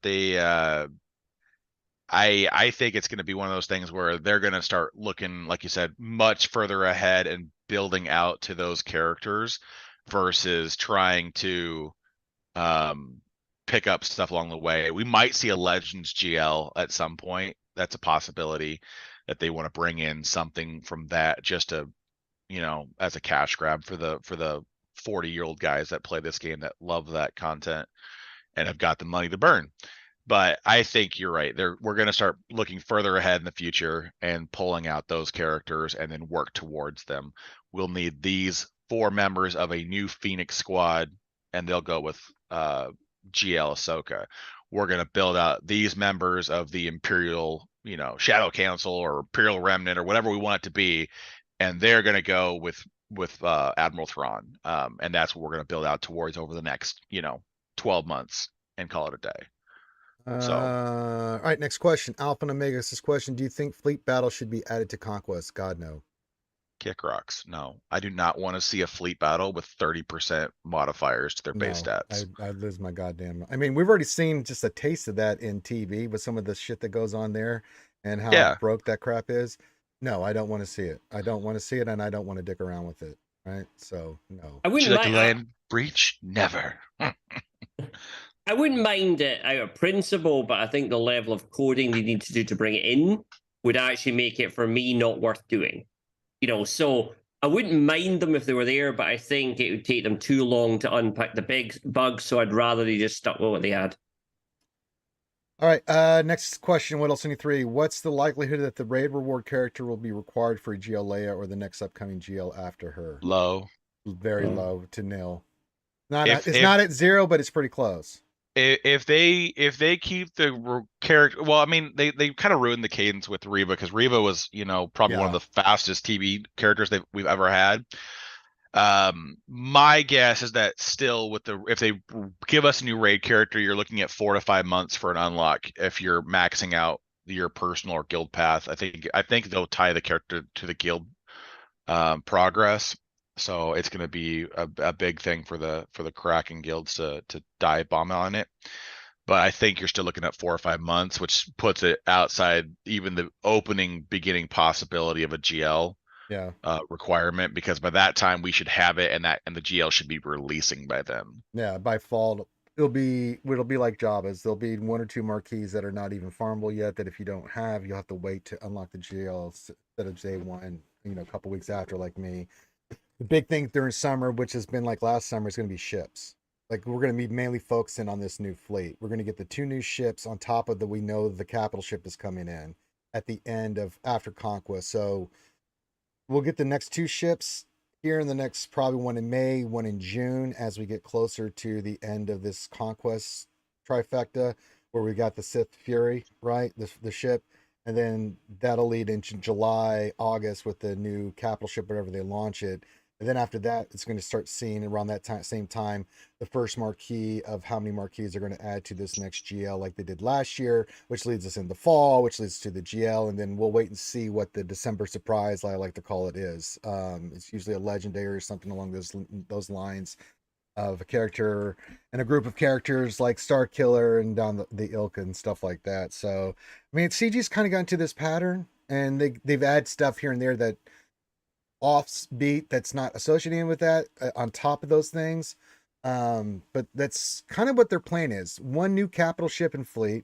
I think it's going to be one of those things where they're going to start looking, like you said, much further ahead and building out to those characters versus trying to pick up stuff along the way. We might see a Legends GL at some point. That's a possibility that they want to bring in something from that just to, you know, as a cash grab for the 40-year-old guys that play this game that love that content and have got the money to burn. But I think you're right. We're going to start looking further ahead in the future and pulling out those characters and then work towards them. We'll need these 4 members of a new Phoenix squad, and they'll go with GL Ahsoka. We're going to build out these members of the Imperial, you know, Shadow Council or Imperial Remnant or whatever we want it to be, and they're going to go with Admiral Thrawn. And that's what we're going to build out towards over the next, 12 months and call it a day. All right, next question. Alpha and Omega, this question: do you think fleet battle should be added to Conquest? God, no. Kick rocks. No, I do not want to see a fleet battle with 30% modifiers to their base stats. I'd lose my goddamn. I mean, we've already seen just a taste of that in TV with some of the shit that goes on there and how broke that crap is. No, I don't want to see it. I don't want to see it, and I don't want to dick around with it. Right? So, no. I wouldn't like land breach? Never. I wouldn't mind it out of principle, but I think the level of coding they need to do to bring it in would actually make it, for me, not worth doing. So I wouldn't mind them if they were there, but I think it would take them too long to unpack the big bugs, so I'd rather they just stuck with what they had. All right, next question, What else? 3. What's the likelihood that the raid reward character will be required for a GL Leia or the next upcoming GL after her? Low. Very low to nil. It's not at 0, but it's pretty close. If they keep the character, well, I mean, they kind of ruined the cadence with Reva, because Reva was, probably one of the fastest TV characters we've ever had. My guess is that still if they give us a new raid character, you're looking at 4 to 5 months for an unlock if you're maxing out your personal or guild path. I think they'll tie the character to the guild progress. So it's going to be a big thing for the Kraken guilds to dive bomb on it. But I think you're still looking at 4 or 5 months, which puts it outside even the beginning possibility of a GL requirement, because by that time we should have it, and the GL should be releasing by then. Yeah, by fall it'll be like Jabba's. There'll be 1 or 2 marquees that are not even farmable yet, that if you don't have, you'll have to wait to unlock the GL instead of day 1, a couple weeks after, like me. The big thing during summer, which has been like last summer, is going to be ships. Like, we're going to be mainly focusing on this new fleet. We're going to get the 2 new ships on top of we know the capital ship is coming in at the end of after Conquest. So we'll get the next 2 ships here in the next, probably one in May, one in June, as we get closer to the end of this Conquest trifecta, where we got the Sith Fury, right? The ship. And then that'll lead into July, August with the new capital ship, wherever they launch it. And then after that, it's going to start seeing around that same time the first marquee of how many marquees they're going to add to this next GL, like they did last year, which leads us into fall, which leads to the GL. And then we'll wait and see what the December surprise, I like to call it, is. It's usually a legendary or something along those lines of a character and a group of characters like Star Killer and down the ilk and stuff like that. So, I mean, CG's kind of got into this pattern, and they've added stuff here and there that offbeat that's not associated with that on top of those things. But that's kind of what their plan is. 1 new capital ship and fleet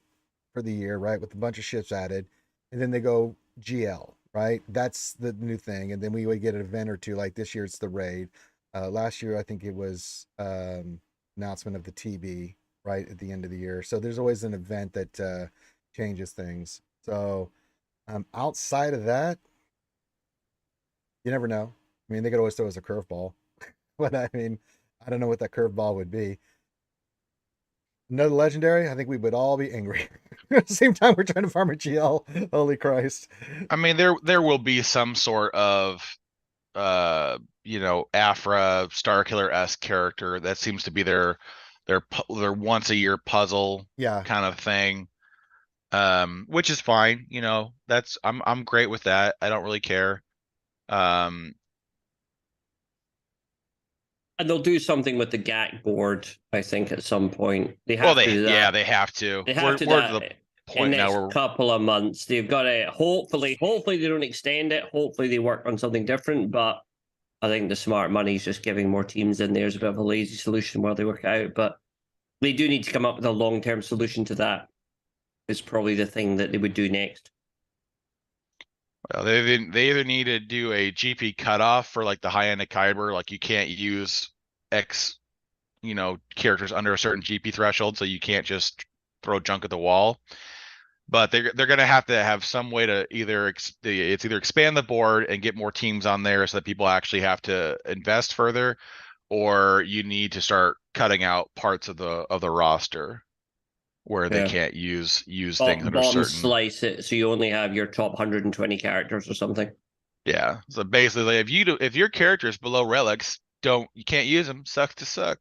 for the year, right? With a bunch of ships added. And then they go GL, right? That's the new thing. And then we would get an event or 2, like this year it's the raid. Last year, I think it was announcement of the TB right at the end of the year. So there's always an event that changes things. So outside of that, you never know. I mean, they could always throw us a curveball, but I mean, I don't know what that curveball would be. Another legendary, I think we would all be angry. At the same time, we're trying to farm a GL. Holy Christ! I mean, there will be some sort of Afra Starkiller-esque character that seems to be their once a year puzzle Yeah, kind of thing. Which is fine, I'm great with that. I don't really care. And they'll do something with the GAC board, I think, at some point. They have to do that. Yeah, they have to. They have to do we're that to the in point the now next where couple of months. They've got to hopefully they don't extend it. Hopefully they work on something different. But I think the smart money is just giving more teams in there is a bit of a lazy solution while they work out. But they do need to come up with a long-term solution to that. Is probably the thing that they would do next. well, they either need to do a GP cutoff for like the high end of Kyber, like you can't use X, characters under a certain GP threshold, so you can't just throw junk at the wall. But they're gonna have to have some way to either expand the board and get more teams on there so that people actually have to invest further, or you need to start cutting out parts of the roster where they can't use things under bottom certain. Slice it so you only have your top 120 characters or something. Yeah. So basically, if your character is below relics, you can't use them. Sucks to suck.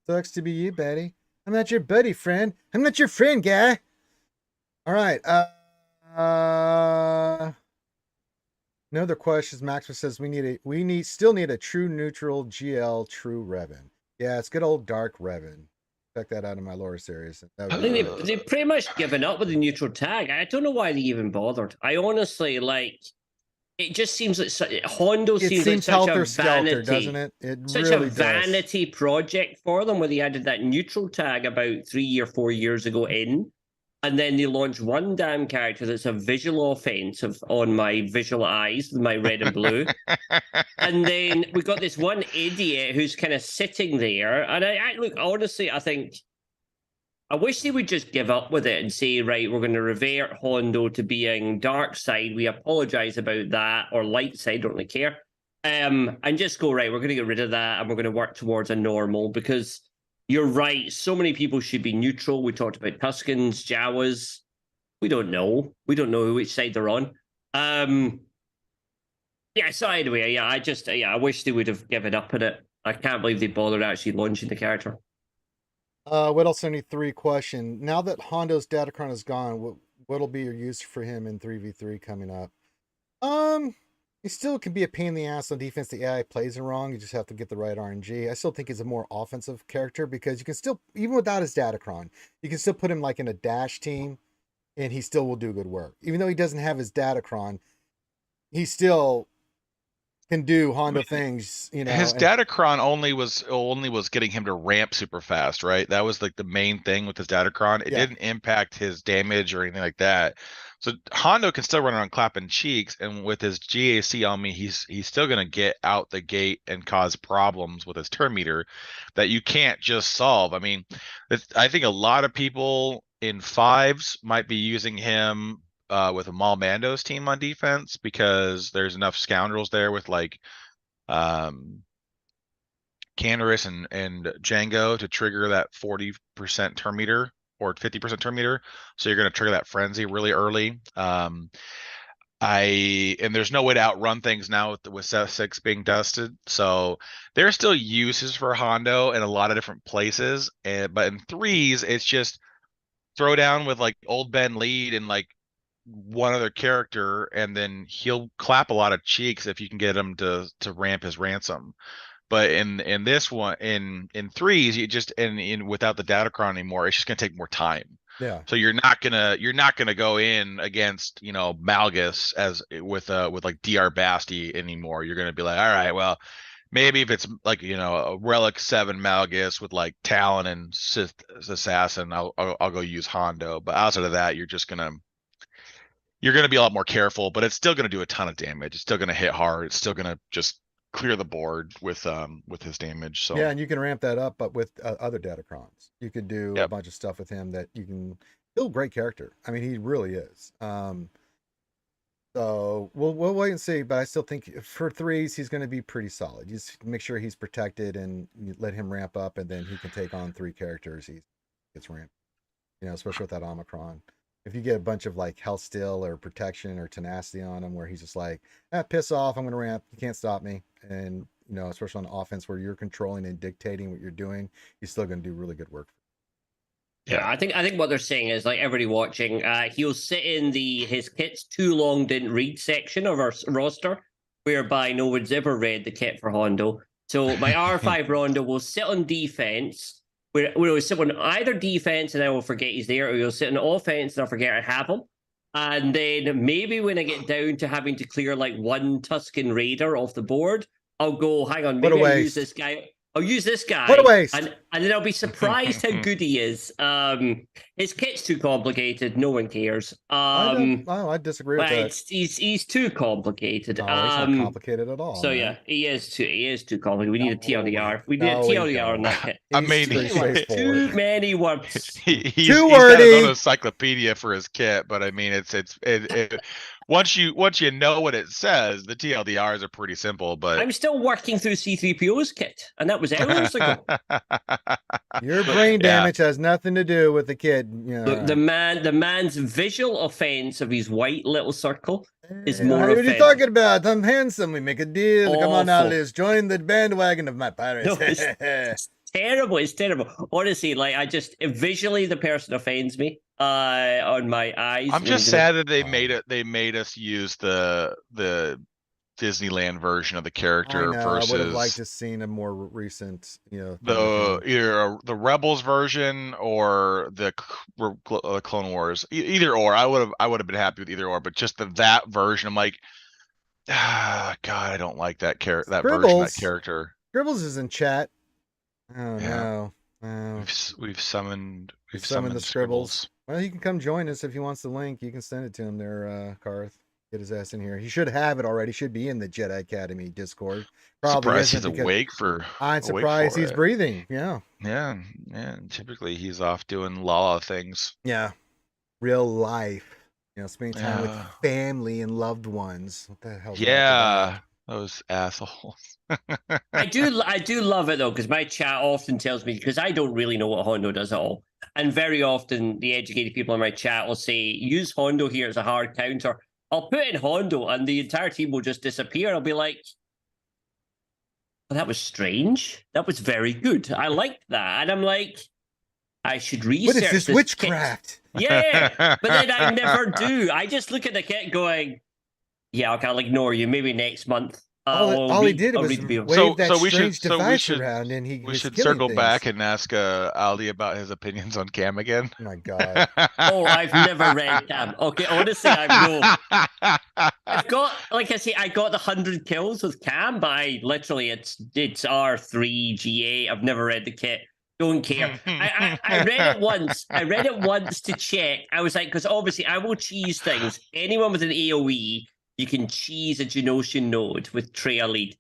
sucks to be you, Betty. I'm not your buddy, friend. I'm not your friend, guy. All right. No other questions. Maximus says we still need a true neutral GL true Revan. Yeah, it's good old dark Revan. Check that out in my lower series. I think they've pretty much given up with the neutral tag. I don't know why they even bothered. I honestly it just seems like Hondo seems like such a vanity, doesn't it? It such really a vanity project for them, where they added that neutral tag about 3 or 4 years ago and then they launched one damn character that's a visual offensive on my visual eyes, my red and blue. And then we got this one idiot who's kind of sitting there. And I look, honestly, I think I wish they would just give up with it and say, right, we're going to revert Hondo to being dark side. We apologize about that, or light side, don't really care. And just go, right, we're going to get rid of that and we're going to work towards a normal, because you're right. So many people should be neutral. We talked about Tuskens, Jawas. We don't know. We don't know which side they're on. Yeah, so anyway, I wish they would have given up on it. I can't believe they bothered actually launching the character. What else? 73 question. Now that Hondo's Datacron is gone, what'll be your use for him in 3v3 coming up? He still can be a pain in the ass on defense. The AI plays it wrong. You just have to get the right RNG. I still think he's a more offensive character because you can still, even without his Datacron, you can still put him like in a dash team and he still will do good work. Even though he doesn't have his Datacron, he still can do Hondo things, His Datacron only was getting him to ramp super fast, right? That was like the main thing with his Datacron. It didn't impact his damage or anything like that. So Hondo can still run around clapping cheeks, and with his GAC on me, he's still gonna get out the gate and cause problems with his turn meter that you can't just solve. I mean, I think a lot of people in fives might be using him with a Maul Mando's team on defense because there's enough scoundrels there with like Canderous and Django to trigger that 40% turn meter or 50% turn meter. So you're going to trigger that frenzy really early. And there's no way to outrun things now with Seth6 being dusted. So there's still uses for Hondo in a lot of different places. But in threes, it's just throw down with like old Ben lead and like one other character, and then he'll clap a lot of cheeks if you can get him to ramp his ransom. But in this one, in threes, you just in without the Datacron anymore, it's just gonna take more time. Yeah. So you're not gonna go in against Malgus as with like DR Basti anymore. You're gonna be like, all right, well, maybe if it's like a Relic 7 Malgus with like Talon and Sith Assassin, I'll go use Hondo. But outside of that, you're going to be a lot more careful, but it's still going to do a ton of damage. It's still going to hit hard. It's still going to just clear the board with his damage. So yeah, and you can ramp that up, but with other Datacrons, you could do a Yep. bunch of stuff with him that you can. Still a great character. I mean, he really is. So we'll wait and see, but I still think for threes he's going to be pretty solid. You just make sure he's protected and you let him ramp up, and then he can take on 3 characters. He gets ramped, you know, especially with that Omicron. If you get a bunch of like health steal or protection or tenacity on him, where he's just like, piss off, I'm going to ramp. You can't stop me. And you know, especially on offense where you're controlling and dictating what you're doing, he's still going to do really good work. Yeah, I think what they're saying is, like, everybody watching, he'll sit in his kit's too long didn't read section of our roster, whereby no one's ever read the kit for Hondo. So my R5 Rondo will sit on defense, where he'll sit on either defense and I will forget he's there, or he'll sit on offense and I'll forget I have him. And then maybe when I get down to having to clear like 1 Tusken Raider off the board, I'll go, hang on, maybe I'll use this guy. I'll use this guy. What a waste. And then I'll be surprised how good he is. His kit's too complicated. No one cares. I disagree with that. He's too complicated. No, he's not complicated at all. So man. Yeah, he is too complicated. We need a TLDR. We need a TLDR on that kit. I mean, too many words. He's got his own encyclopedia for his kit, but I mean, it's once you know what it says, the TLDRs are pretty simple. But I'm still working through C-3PO's kit, and that was hours ago. Your brain damage has nothing to do with the kid. You know. The man's visual offense of his white little circle is more. What are you talking about? I'm handsome. We make a deal. Awful. Come on now, Liz. Join the bandwagon of my pirates. No, it's terrible. It's terrible. Honestly, like I just visually the person offends me on my eyes. I'm just sad that they made us use the Disneyland version of the character versus. I would have liked to seen a more recent, you know, either the Rebels version or the Clone Wars. Either or, I would have been happy with either or, but just that version, I'm like, God, I don't like that version of that character. Scribbles is in chat. Oh yeah. No. We've summoned the Scribbles. Well, he can come join us if he wants the link. You can send it to him there, Karth. Get his ass in here. He should have it already. Should be in the Jedi Academy Discord. Probably surprised he's awake for. I'm surprised he's breathing. Yeah. Yeah. Typically he's off doing Lala things. Yeah. Real life. You know, spending time with family and loved ones. What the hell? Yeah. Those assholes. I do love it though, because my chat often tells me, because I don't really know what Hondo does at all. And very often the educated people in my chat will say, use Hondo here as a hard counter. I'll put in Hondo and the entire team will just disappear. I'll be like, well, that was strange. That was very good. I liked that. And I'm like, I should research what is this witchcraft? Yeah. But then I never do. I just look at the kit going, yeah, okay, I'll ignore you. Maybe next month. All he did was wave that strange device around, and we should circle back and ask Aldi about his opinions on Cam again. Oh my God! Oh, I've never read Cam. Okay, honestly, I've got, like I say, I got the 100 kills with Cam, but it's R3 GA. I've never read the kit. Don't care. I read it once. I read it once to check. I was like, because obviously I will cheese things. Anyone with an AOE. You can cheese a Genosian node with Treya lead.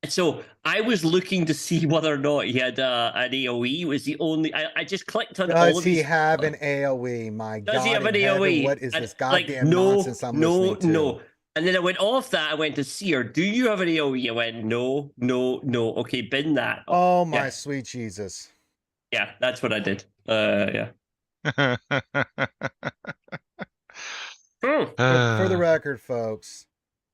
So I was looking to see whether or not he had an AoE. It was the only. I just clicked on all of these. Does he have an AoE? My God. Does he have an AoE? What is this goddamn nonsense I'm listening to? No. And then I went off that. I went to Seer. Do you have an AoE? I went, no. Okay, bin that. Oh my sweet Jesus. Yeah, that's what I did. Yeah. For the record, folks,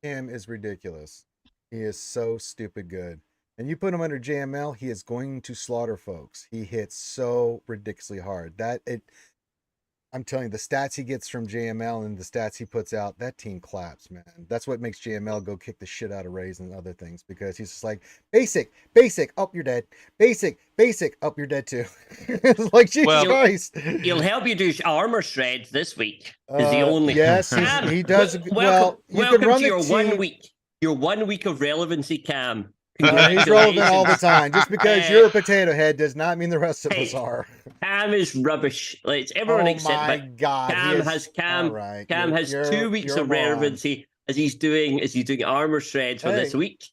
Kim is ridiculous. He is so stupid good. And you put him under JML, he is going to slaughter folks. He hits so ridiculously hard. I'm telling you, the stats he gets from JML and the stats he puts out, that team claps, man. That's what makes JML go kick the shit out of Rays and other things, because he's just like, basic, oh, you're dead. Basic, oh, you're dead too. It's like, Jesus Christ. He'll help you do armor shreds this week. Is the only. Yes, he does. Welcome to your 1 week. Your 1 week of relevancy, Cam. He's relevant all the time. Just because you're a potato head does not mean the rest of us are. Cam is rubbish. Like, it's everyone except. Oh my God! Cam has 2 weeks of relevancy as he's doing armor shreds for this week.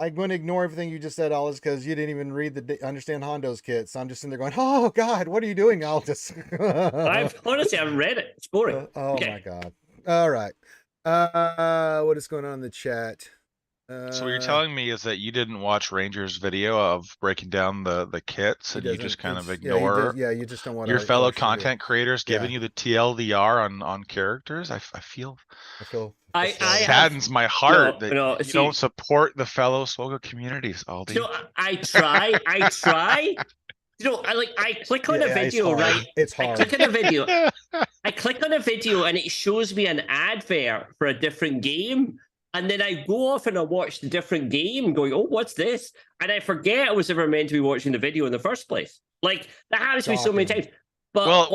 I'm going to ignore everything you just said, Aldous, because you didn't even understand Hondo's kit. So I'm just sitting there going, "Oh God, what are you doing, Aldous?" I've read it. It's boring. Oh Okay. my God. All right. What is going on in the chat? So what you're telling me is that you didn't watch Ranger's video of breaking down the kits, and you just kind of ignore you just don't want your fellow our content creators giving you the TLDR on characters. I feel I saddens my heart that you see, don't support the fellow SWGOH communities, Aldi. So I try. I click on a video, right? It's hard. I click on a video. And it shows me an advert for a different game. And then I go off and I watch the different game going, oh, what's this? And I forget I was ever meant to be watching the video in the first place. Like, that happens to me so many times. But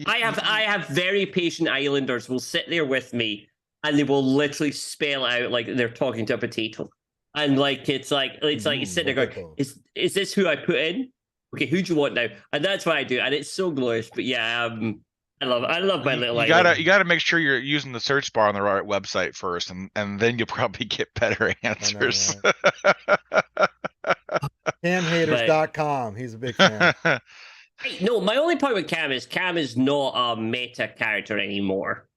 I have very patient islanders who will sit there with me and they will literally spell out like they're talking to a potato. And like it's like you sit there going, is this who I put in? Okay, who do you want now? And that's what I do, and it's so glorious. But yeah, I love my little. You gotta make sure you're using the search bar on the right website first, and then you'll probably get better answers. CamHaters.com. He's a big fan. No, my only point with Cam is not a meta character anymore.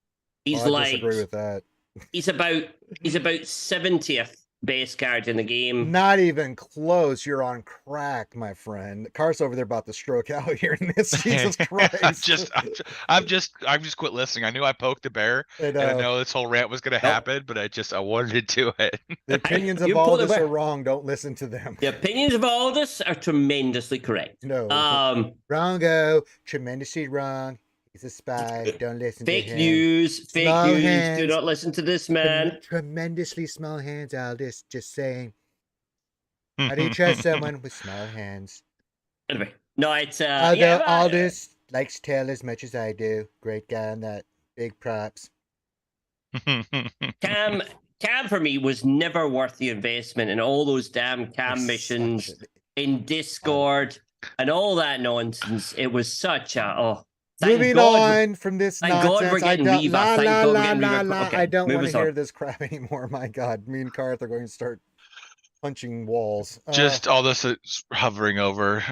He's I disagree with that. He's about 70th base character in the game. Not even close. You're on crack, my friend. Car's over there about to stroke out here in this. Jesus Christ. I've just quit listening. I knew I poked the bear, and I know this whole rant was going to happen, but I wanted to do it. The opinions of Aldous are wrong. Don't listen to them. The opinions of Aldous are tremendously correct. No. Wrongo. Tremendously wrong. He's a spy. Don't listen to him. Fake news. Do not listen to this man. Tremendously small hands, Aldous. Just saying. How do you trust someone with small hands? Anyway, no, it's Aldous likes tail as much as I do. Great guy on that. Big props. Cam for me was never worth the investment in all those damn Cam missions in Discord and all that nonsense. It was such a Moving on from this nonsense. I don't want to hear this crap anymore. My God, me and Karth are going to start punching walls. Just all this hovering over.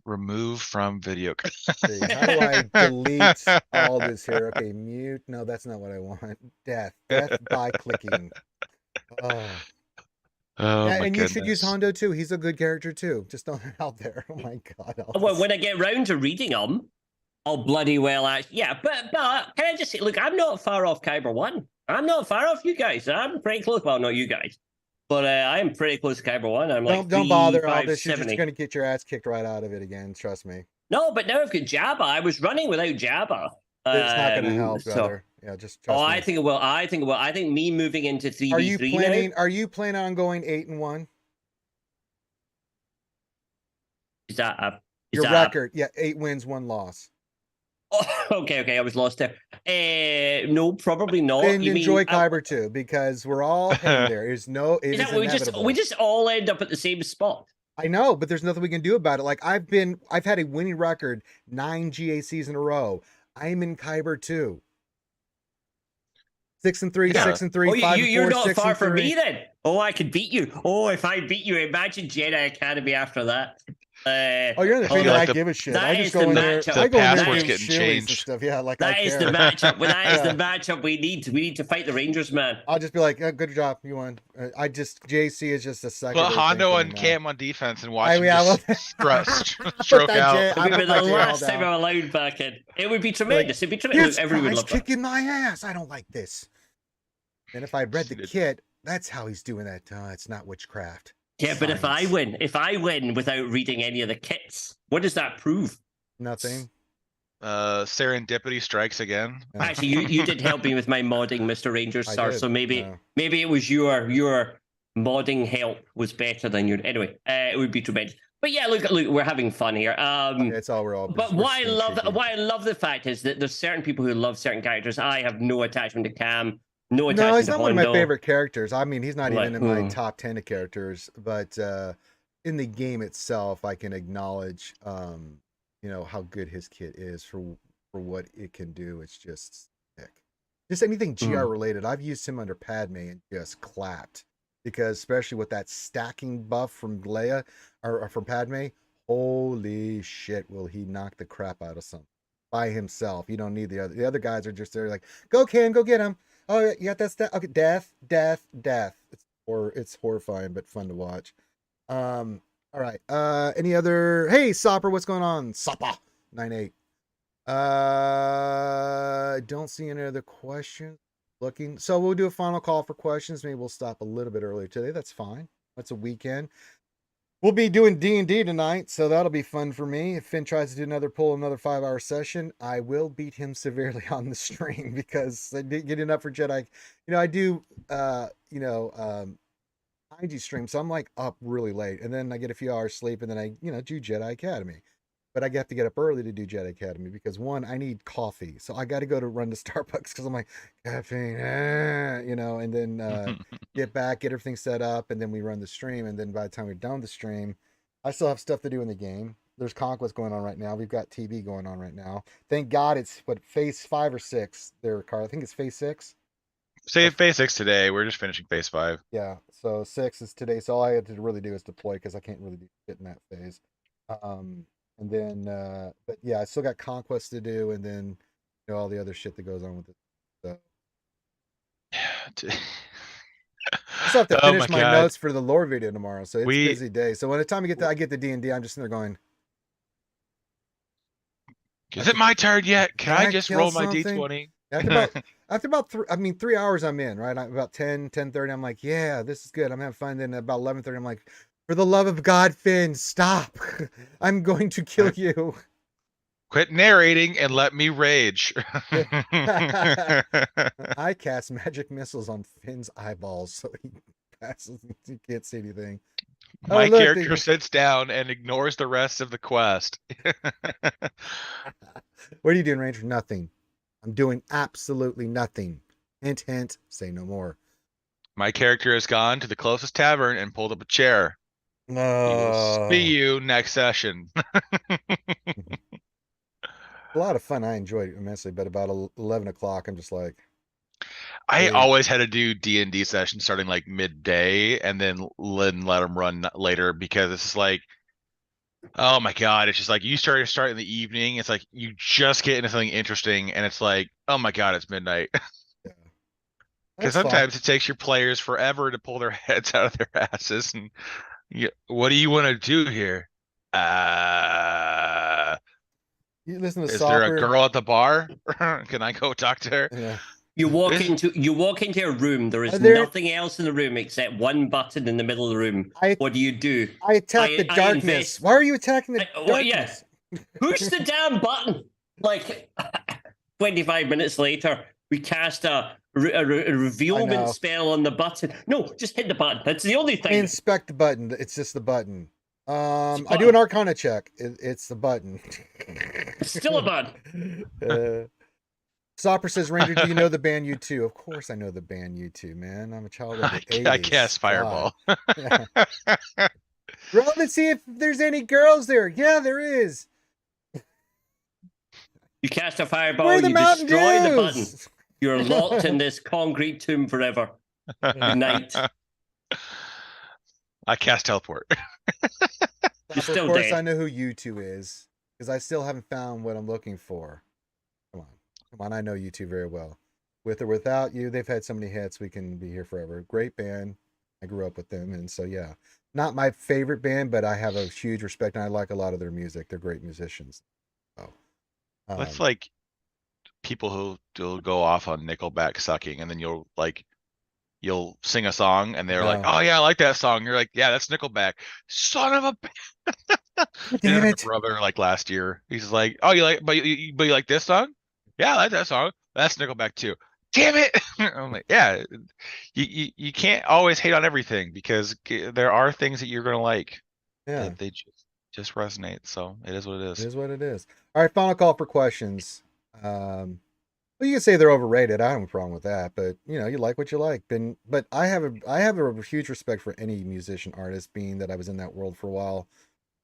Remove from video. How do I delete all this here? Okay, mute. No, that's not what I want. Death by clicking. And you should use Hondo too. He's a good character too. Just don't out there. Oh my God. Well, when I get round to reading them. Oh, bloody well, but can I just say, look, I'm not far off Kyber 1. I'm not far off you guys. I'm pretty close. Well, not you guys, but I am pretty close to Kyber 1. I'm like, don't bother all this. You're just going to get your ass kicked right out of it again. Trust me. No, but now I've got Jabba. I was running without Jabba. It's not going to help, brother. Yeah, just trust me. I think it will. I think me moving into 3v3 Are you planning on going 8-1? Is that your record? Yeah, 8 wins, 1 loss. Oh, okay, I was lost there. No, probably not. And enjoy Kyber too, because we're all heading there. We just all end up at the same spot. I know, but there's nothing we can do about it. Like I've had a winning record 9 GACs in a row. I'm in Kyber too. 6-3, 6-3, 5-4. You're not far from me then. Oh, I could beat you. Oh, if I beat you, imagine Jedi Academy after that. You're in the figure I give a shit. I just go in there. I go in there and give shillies and stuff. Yeah, like that is the matchup. That is the matchup we need. We need to fight the Rangers, man. I'll just be like, good job, you won. JC is just a second. Put Hondo and Cam on defense and watch him just stroke out. It would be the last time I'm allowed back in. It would be tremendous. It'd be tremendous. Everyone would love that. Kicking my ass. I don't like this. And if I read the kit, that's how he's doing that. It's not witchcraft. Yeah, but if I win without reading any of the kits, what does that prove? Nothing. Serendipity strikes again. Actually, you did help me with my modding, Mr. Ranger Star. So maybe it was your modding help was better than your. Anyway, it would be tremendous. But yeah, look, we're having fun here. It's all we're all. But what I love the fact is that there's certain people who love certain characters. I have no attachment to Cam. No, he's not one of my favorite characters. I mean, he's not even in my top 10 of characters. But in the game itself, I can acknowledge, how good his kit is for what it can do. It's just sick. Just anything GR related. I've used him under Padme and just clapped. because especially with that stacking buff from Leia or from Padme, holy shit, will he knock the crap out of something by himself? You don't need the other guys are just there like, go Cam, go get him. Oh yeah, that's that. Okay, death. It's horrifying but fun to watch. All right. Any other? Hey, Sopper, what's going on? Soppa 98. Don't see any other questions. Looking, so we'll do a final call for questions. Maybe we'll stop a little bit earlier today. That's fine. That's a weekend. We'll be doing D&D tonight, so that'll be fun for me. If Finn tries to do another 5-hour session, I will beat him severely on the stream because I did get enough for Jedi. I do, IG stream, so I'm like up really late, and then I get a few hours sleep, and then I, do Jedi Academy. But I have to get up early to do Jedi Academy because one, I need coffee, so I got to go to run to Starbucks because I'm like caffeine, and then get back, get everything set up, and then we run the stream. And then by the time we're done with the stream, I still have stuff to do in the game. There's Conquest going on right now. We've got TB going on right now. Thank God it's phase 5 or 6 there, Carl. I think it's phase 6. Say phase 6 today. We're just finishing phase 5. Yeah, so 6 is today. So all I had to really do is deploy because I can't really do shit in that phase. And then, but yeah, I still got Conquest to do, and then all the other shit that goes on with it. So I still have to finish my notes for the lore video tomorrow, so it's a busy day. So by the time I get the D&D, I'm just sitting there going, "Is it my turn yet? Can I just roll my D20?" After about 3 hours I'm in, right? About 10:30, I'm like, yeah, this is good. I'm having fun. Then about 11:30, I'm like, for the love of God, Finn, stop. I'm going to kill you. Quit narrating and let me rage. I cast magic missiles on Finn's eyeballs so he passes. He can't see anything. My character sits down and ignores the rest of the quest. What are you doing, Ranger? Nothing. I'm doing absolutely nothing. Hint, hint, say no more. My character has gone to the closest tavern and pulled up a chair. No. See you next session. A lot of fun. I enjoyed it immensely, but about 11 o'clock, I'm just like. I always had to do D&D sessions starting like midday and then let them run later because it's like, oh my God, it's just like you start in the evening. It's like you just get into something interesting and it's like, oh my God, it's midnight. Because sometimes it takes your players forever to pull their heads out of their asses and what do you want to do here? You listen to Is there a girl at the bar? Can I go talk to her? Yeah. You walk into a room. There is nothing else in the room except one button in the middle of the room. What do? I attack the darkness. Why are you attacking the darkness? Push the damn button. Like 25 minutes later, we cast a revealment spell on the button. No, just hit the button. That's the only thing. I inspect the button. It's just the button. I do an Arcana check. It's the button. It's still a button. Sopper says, Ranger, do you know the band U2? Of course I know the band U2, man. I'm a child of the 80s. I cast Fireball. Roll and see if there's any girls there. Yeah, there is. You cast a fireball, you destroy the button. You're locked in this concrete tomb forever. Good night. I cast teleport. You're still of course, dead. I know who U2 is because I still haven't found what I'm looking for. Come on, I know U2 very well. With or without you, they've had so many hits. We can be here forever. Great band. I grew up with them, and so yeah, not my favorite band, but I have a huge respect, and I like a lot of their music. They're great musicians. So, that's like people who will go off on Nickelback sucking, and then you'll sing a song and they're like, oh yeah, I like that song. You're like, yeah, that's Nickelback. Son of a damn it. Brother, like last year, he's like, oh, you like, but you like this song? Yeah, I like that song. That's Nickelback too. Damn it. I'm like, yeah, you can't always hate on everything because there are things that you're gonna like. Yeah, they just resonate. So it is what it is. It is what it is. All right, final call for questions. Well, you can say they're overrated. I don't have a problem with that, but you like what you like. But I have a huge respect for any musician artist, being that I was in that world for a while.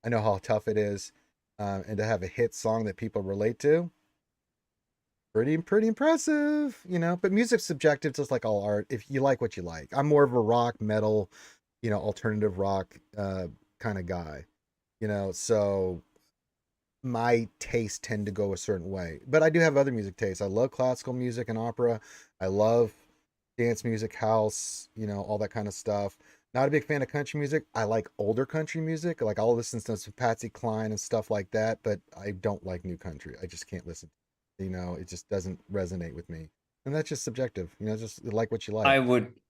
I know how tough it is, and to have a hit song that people relate to. pretty impressive, you know. But music's subjective, just like all art. If you like what you like, I'm more of a rock, metal, you know, alternative rock kind of guy, you know. So my tastes tend to go a certain way, but I do have other music tastes. I love classical music and opera. I love dance music, house, you know, all that kind of stuff. Not a big fan of country music. I like older country music. Like I'll listen to some Patsy Cline and stuff like that, but I don't like new country. I just can't listen. You know, it just doesn't resonate with me. And that's just subjective. You know, just like what you like.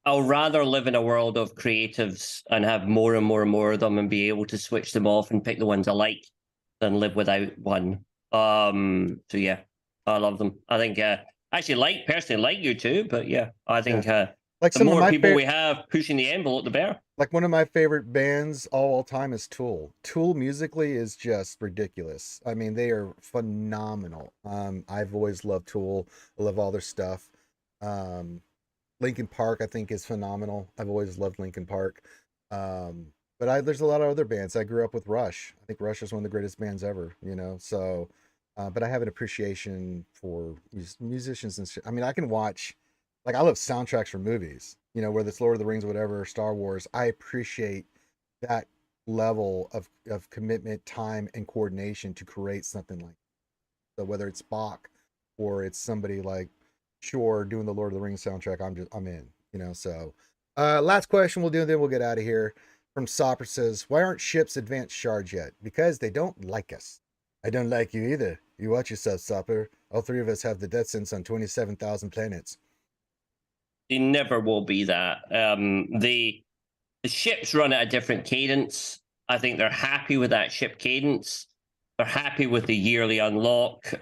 I'll rather live in a world of creatives and have more and more and more of them and be able to switch them off and pick the ones I like than live without one. So yeah, I love them. I think actually personally like you too, but yeah, I think like the some more of my people we have pushing the envelope, the better. Like one of my favorite bands all time is Tool. Tool musically is just ridiculous. I mean, they are phenomenal. I've always loved Tool. I love all their stuff. Linkin Park, I think, is phenomenal. I've always loved Linkin Park. But there's a lot of other bands. I grew up with Rush. I think Rush is one of the greatest bands ever, you know. So, but I have an appreciation for musicians and shit. I mean, I can watch, like, I love soundtracks for movies, you know, whether it's Lord of the Rings, whatever, Star Wars. I appreciate that level of commitment, time, and coordination to create something like that. So whether it's Bach or it's somebody like Shore doing the Lord of the Rings soundtrack, I'm in, you know. So last question we'll do, then we'll get out of here. From Sopper says, why aren't ships advanced shards yet? Because they don't like us. I don't like you either. You watch yourself, Sopper. All three of us have the death sentence on 27,000 planets. They never will be that. The ships run at a different cadence. I think they're happy with that ship cadence. They're happy with the yearly unlock.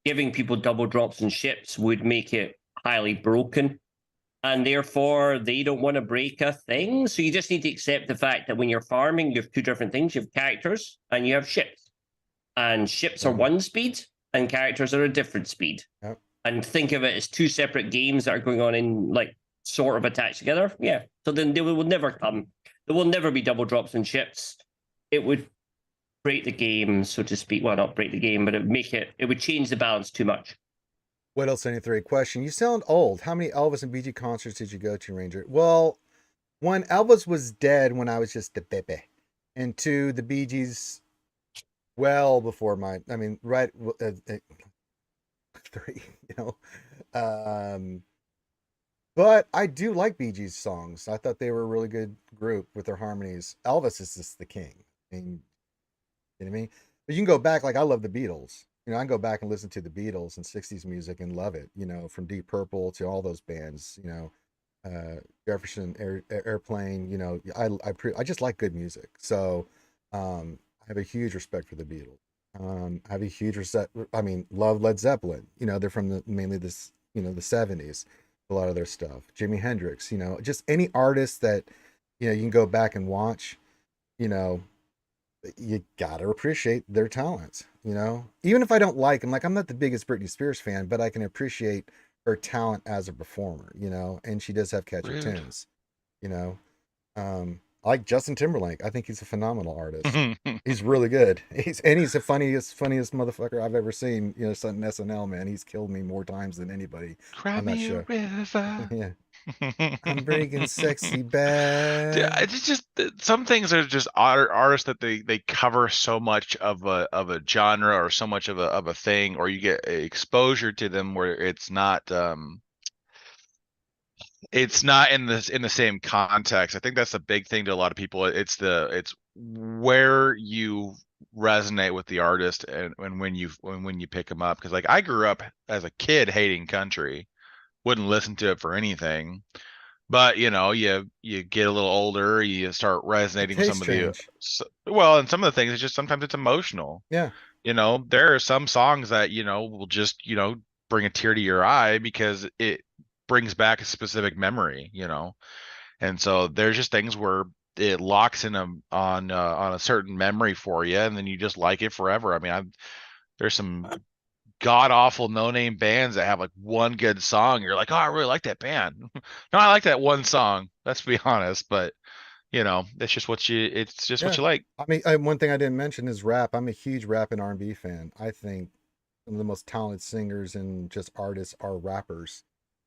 Giving people double drops in ships would make it highly broken. And therefore, they don't want to break a thing. So you just need to accept the fact that when you're farming, you have two different things. You have characters and you have ships. And ships are one speed and characters are a different speed. Yep. And think of it as two separate games that are going on in, like, sort of attached together. Yeah. So then they will never come. There will never be double drops in ships. It would break the game, so to speak. Well, not break the game, but it would change the balance too much. What else? 73 question. You sound old. How many Elvis and BG concerts did you go to, Ranger? Well, one, Elvis was dead when I was just a baby. And two, the Bee Gees, well before right, three, you know. But I do like Bee Gees songs. I thought they were a really good group with their harmonies. Elvis is just the king. I mean, you know what I mean? But you can go back, like I love the Beatles. You know, I can go back and listen to the Beatles and 60s music and love it, you know, from Deep Purple to all those bands, you know, Jefferson Airplane, you know, I just like good music. So I have a huge respect for the Beatles. I have a huge love Led Zeppelin. You know, they're from mainly this, you know, the 70s, a lot of their stuff. Jimi Hendrix, you know, just any artist that, you know, you can go back and watch, you know, you gotta appreciate their talents, you know. Even if I don't like them, like I'm not the biggest Britney Spears fan, but I can appreciate her talent as a performer, you know. And she does have catchy tunes, you know. I like Justin Timberlake. I think he's a phenomenal artist. He's really good. He's the funniest motherfucker I've ever seen. You know, on SNL, man. He's killed me more times than anybody. Grab me a river. Yeah. I'm breaking sexy bad. Yeah, it's just some things are just artists that they cover so much of a genre or so much of a thing, or you get exposure to them where it's not in the same context. I think that's a big thing to a lot of people. It's where you resonate with the artist and when you pick them up. Because like I grew up as a kid hating country, wouldn't listen to it for anything. But you know, you get a little older, you start resonating with some of the and some of the things. It's just sometimes it's emotional. Yeah. You know, there are some songs that you know will just bring a tear to your eye because it brings back a specific memory. You know, and so there's just things where it locks in on a certain memory for you, and then you just like it forever. I mean, there's some god awful no name bands that have like one good song. You're like, oh, I really like that band. No, I like that one song. Let's be honest, but you know, it's just what you like. I mean, one thing I didn't mention is rap. I'm a huge rap and R&B fan. I think some of the most talented singers and just artists are rappers.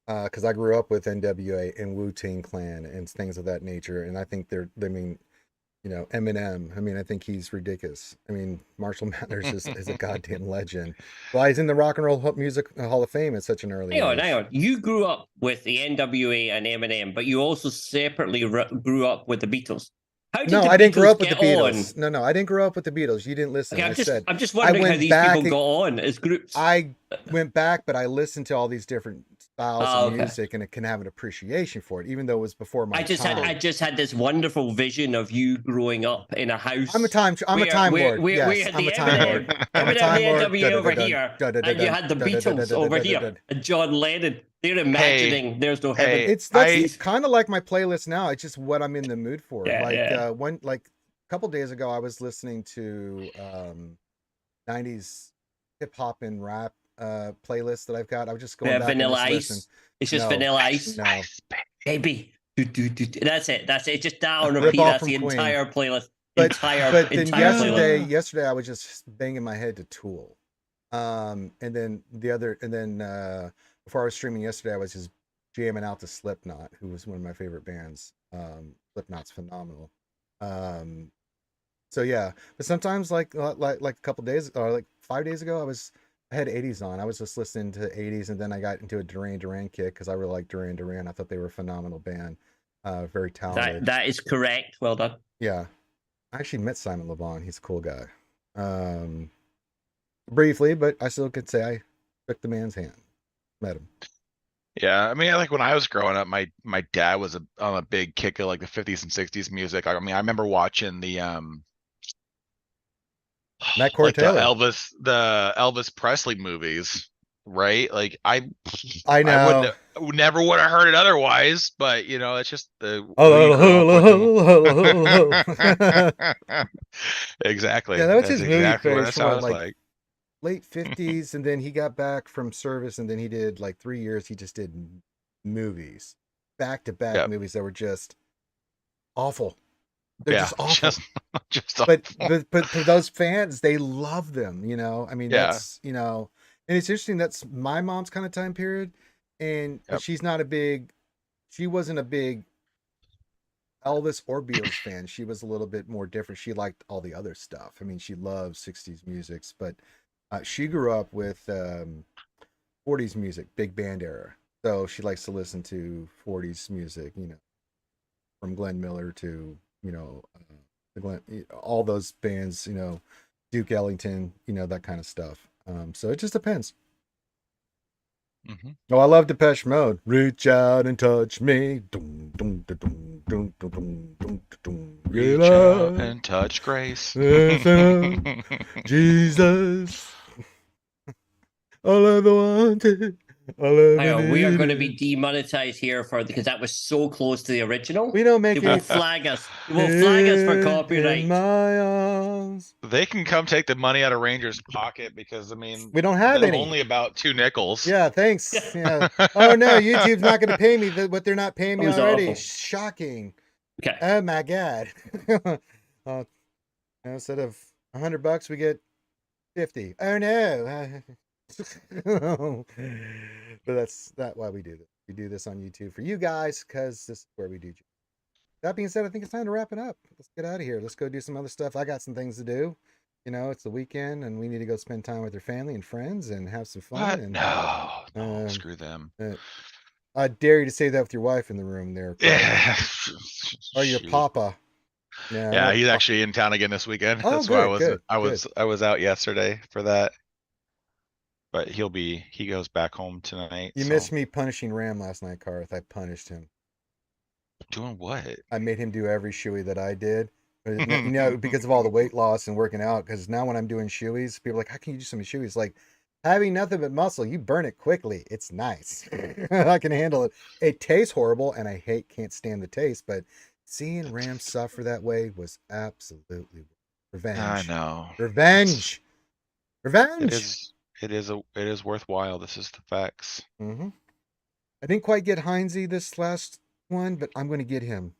Because I grew up with NWA and Wu-Tang Clan and things of that nature, and I think I mean, Eminem. I mean, I think he's ridiculous. I mean, Marshall Mathers is a goddamn legend. Why he's in the Rock and Roll Music Hall of Fame at such an early age. Hang on. You grew up with the NWA and Eminem, but you also separately grew up with the Beatles. No, I didn't grow up with the Beatles. No, I didn't grow up with the Beatles. You didn't listen. Okay, I'm just wondering how these people got on as groups. I went back, but I listened to all these different styles of music, and it can have an appreciation for it, even though it was before my time. I just had this wonderful vision of you growing up in a house. I'm a time lord. Yes, I'm a time lord. I'm a time lord. Over here, and you had the Beatles over here, and John Lennon. They're imagining there's no heaven. It's kind of like my playlist now. It's just what I'm in the mood for. A couple days ago, I was listening to 90s hip hop and rap playlist that I've got. I was just going back Vanilla and Ice. Listen. It's just Vanilla Ice. No, baby. That's it. Just down and repeat. That's the entire playlist. But then yesterday I was just banging my head to Tool. And then before I was streaming yesterday, I was just jamming out to Slipknot, who was one of my favorite bands. Slipknot's phenomenal. So yeah, but sometimes like a couple days or like 5 days ago, I had 80s on. I was just listening to 80s, and then I got into a Duran Duran kick because I really like Duran Duran. I thought they were a phenomenal band, very talented. That is correct. Well done. Yeah, I actually met Simon Le Bon. He's a cool guy. Briefly, but I still could say I shook the man's hand. Met him. Yeah, I mean, like when I was growing up, my dad was on a big kick of like the 50s and 60s music. I mean, I remember watching the Matt Cortella, the Elvis Presley movies, right? Like I know I never would have heard it otherwise, but it's just the exactly. Yeah, that was his movie exactly phase what it sounds like. Late 50s, and then he got back from service, and then he did like 3 years. He just did movies, back-to-back movies that were just awful. They're just awful. Just awful. But for those fans, they love them. I mean, that's and it's interesting. That's my mom's kind of time period, and she wasn't a big Elvis or Beatles fan. She was a little bit more different. She liked all the other stuff. I mean, she loved 60s music, but she grew up with 40s music, big band era. So she likes to listen to 40s music, from Glenn Miller to, all those bands, Duke Ellington, that kind of stuff. So it just depends. Mm-hmm. Oh, I love Depeche Mode. Reach out and touch me. Reach out and touch grace. Jesus. All I ever wanted. We are going to be demonetized here because that was so close to the original. We don't make it. Will flag us. It will flag us for copyright. My arms. They can come take the money out of Ranger's pocket because I mean we don't have any. Only about 2 nickels. Yeah, thanks. Yeah. Oh no, YouTube's not going to pay me what they're not paying me already. Awful. Shocking. Okay. Oh my god. Instead of $100, we get 50. Oh no. But that's not why we do this. We do this on YouTube for you guys because this is where we do. That being said, I think it's time to wrap it up. Let's get out of here. Let's go do some other stuff. I got some things to do. It's the weekend and we need to go spend time with your family and friends and have some fun. What? And, no, screw them. I dare you to say that with your wife in the room there. Yeah. Or your papa. Yeah, he's actually in town again this weekend. Oh, that's why I was out yesterday for that. But he goes back home tonight. You missed me punishing Ram last night, Karth. I punished him. Doing what? I made him do every shoey that I did. Because of all the weight loss and working out. Because now when I'm doing shoeys, people are like, how can you do so many shoeys? Like, having nothing but muscle, you burn it quickly. It's nice. I can handle it. It tastes horrible, and I can't stand the taste. But seeing Ram suffer that way was absolutely revenge. I know. Revenge. It is worthwhile. This is the facts. Mm-hmm. I didn't quite get Heinze this last one, but I'm going to get him.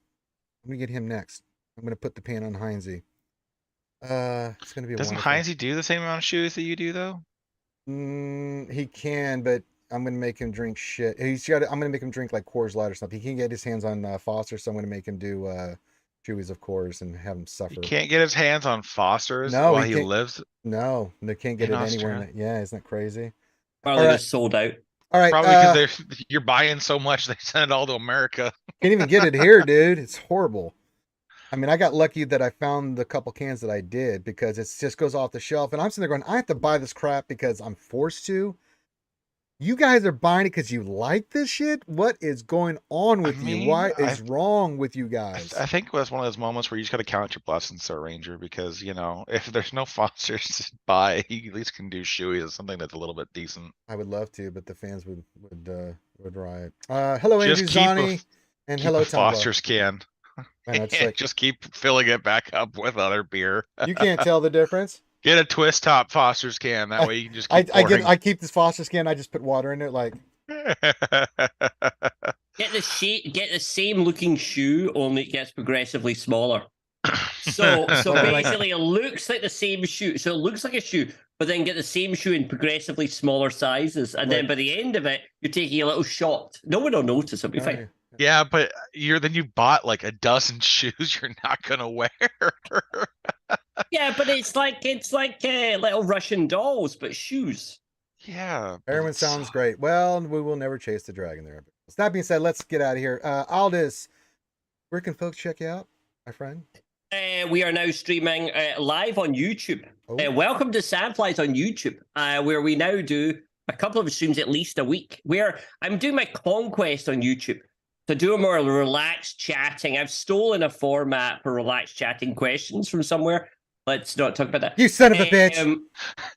I'm going to get him next. I'm going to put the pan on Heinze. It's going to be Doesn't Heinze do the same amount of shoes that you do, though? He can, but I'm gonna make him drink shit. I'm gonna make him drink like Coors Light or something. He can't get his hands on Foster, so I'm gonna make him do Chewies of Coors and have him He suffer. can't get his hands on Foster's No, while he he can't. lives No, they can't get in it anywhere. Australia. Yeah, isn't that crazy? Or All they right. just sold out. All right. Probably because you're buying so much they send it all to America. Can't even get it here, dude. It's horrible. I mean, I got lucky that I found the couple cans that I did because it just goes off the shelf, and I'm sitting there going, I have to buy this crap because I'm forced to. You guys are buying it because you like this shit? What is going on with you? Why is wrong with you guys? I think it was one of those moments where you just got to count your blessings, Sir Ranger, because, if there's no Fosters to buy, you at least can do Chewy as something that's a little bit decent. I would love to, but the fans would riot. Hello, Andrew Zani, and hello, Tom. Foster's can. Like, just keep filling it back up with other beer. You can't tell the difference. Get a twist top Foster's can. That way you can just keep pouring. I keep this Foster's can. I just put water in it. Like, get the same looking shoe, only it gets progressively smaller. So basically, it looks like the same shoe. So it looks like a shoe, but then get the same shoe in progressively smaller sizes, and then by the end of it, you're taking a little shot. No one will notice. It'll be fine. Yeah, but you bought like a dozen shoes you're not gonna wear. Yeah, but it's like little Russian dolls, but shoes. Yeah. Everyone sounds great. Well, we will never chase the dragon there. That being said, let's get out of here. Aldous, where can folks check you out, my friend? We are now streaming live on YouTube. Welcome to Sandflies on YouTube, where we now do a couple of streams at least a week, where I'm doing my Conquest on YouTube. To do a more relaxed chatting. I've stolen a format for relaxed chatting questions from somewhere. Let's not talk about that. You son of a bitch.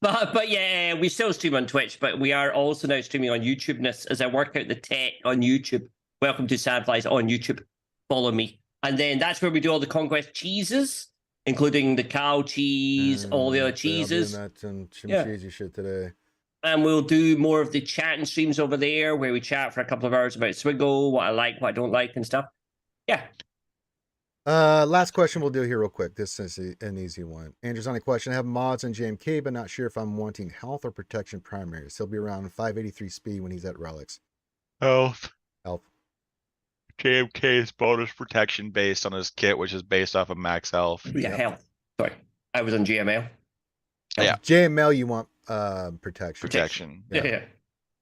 But yeah, we still stream on Twitch, but we are also now streaming on YouTube as I work out the tech on YouTube. Welcome to Sandflies on YouTube. Follow me. And then that's where we do all the Conquest cheeses, including the cow cheese, all the other cheeses. I'll be doing some cheesy shit today. And we'll do more of the chatting streams over there where we chat for a couple of hours about SWGOH, what I like, what I don't like, and stuff. Yeah. Last question we'll do here real quick. This is an easy one. Andrew's on a question. I have mods on JMK, but not sure if I'm wanting health or protection primaries. He'll be around 583 speed when he's at Relics. Health. JMK's bonus protection based on his kit, which is based off of max health. Yeah, health. Sorry. I was on GML. Yeah. JML, you want protection. Yeah.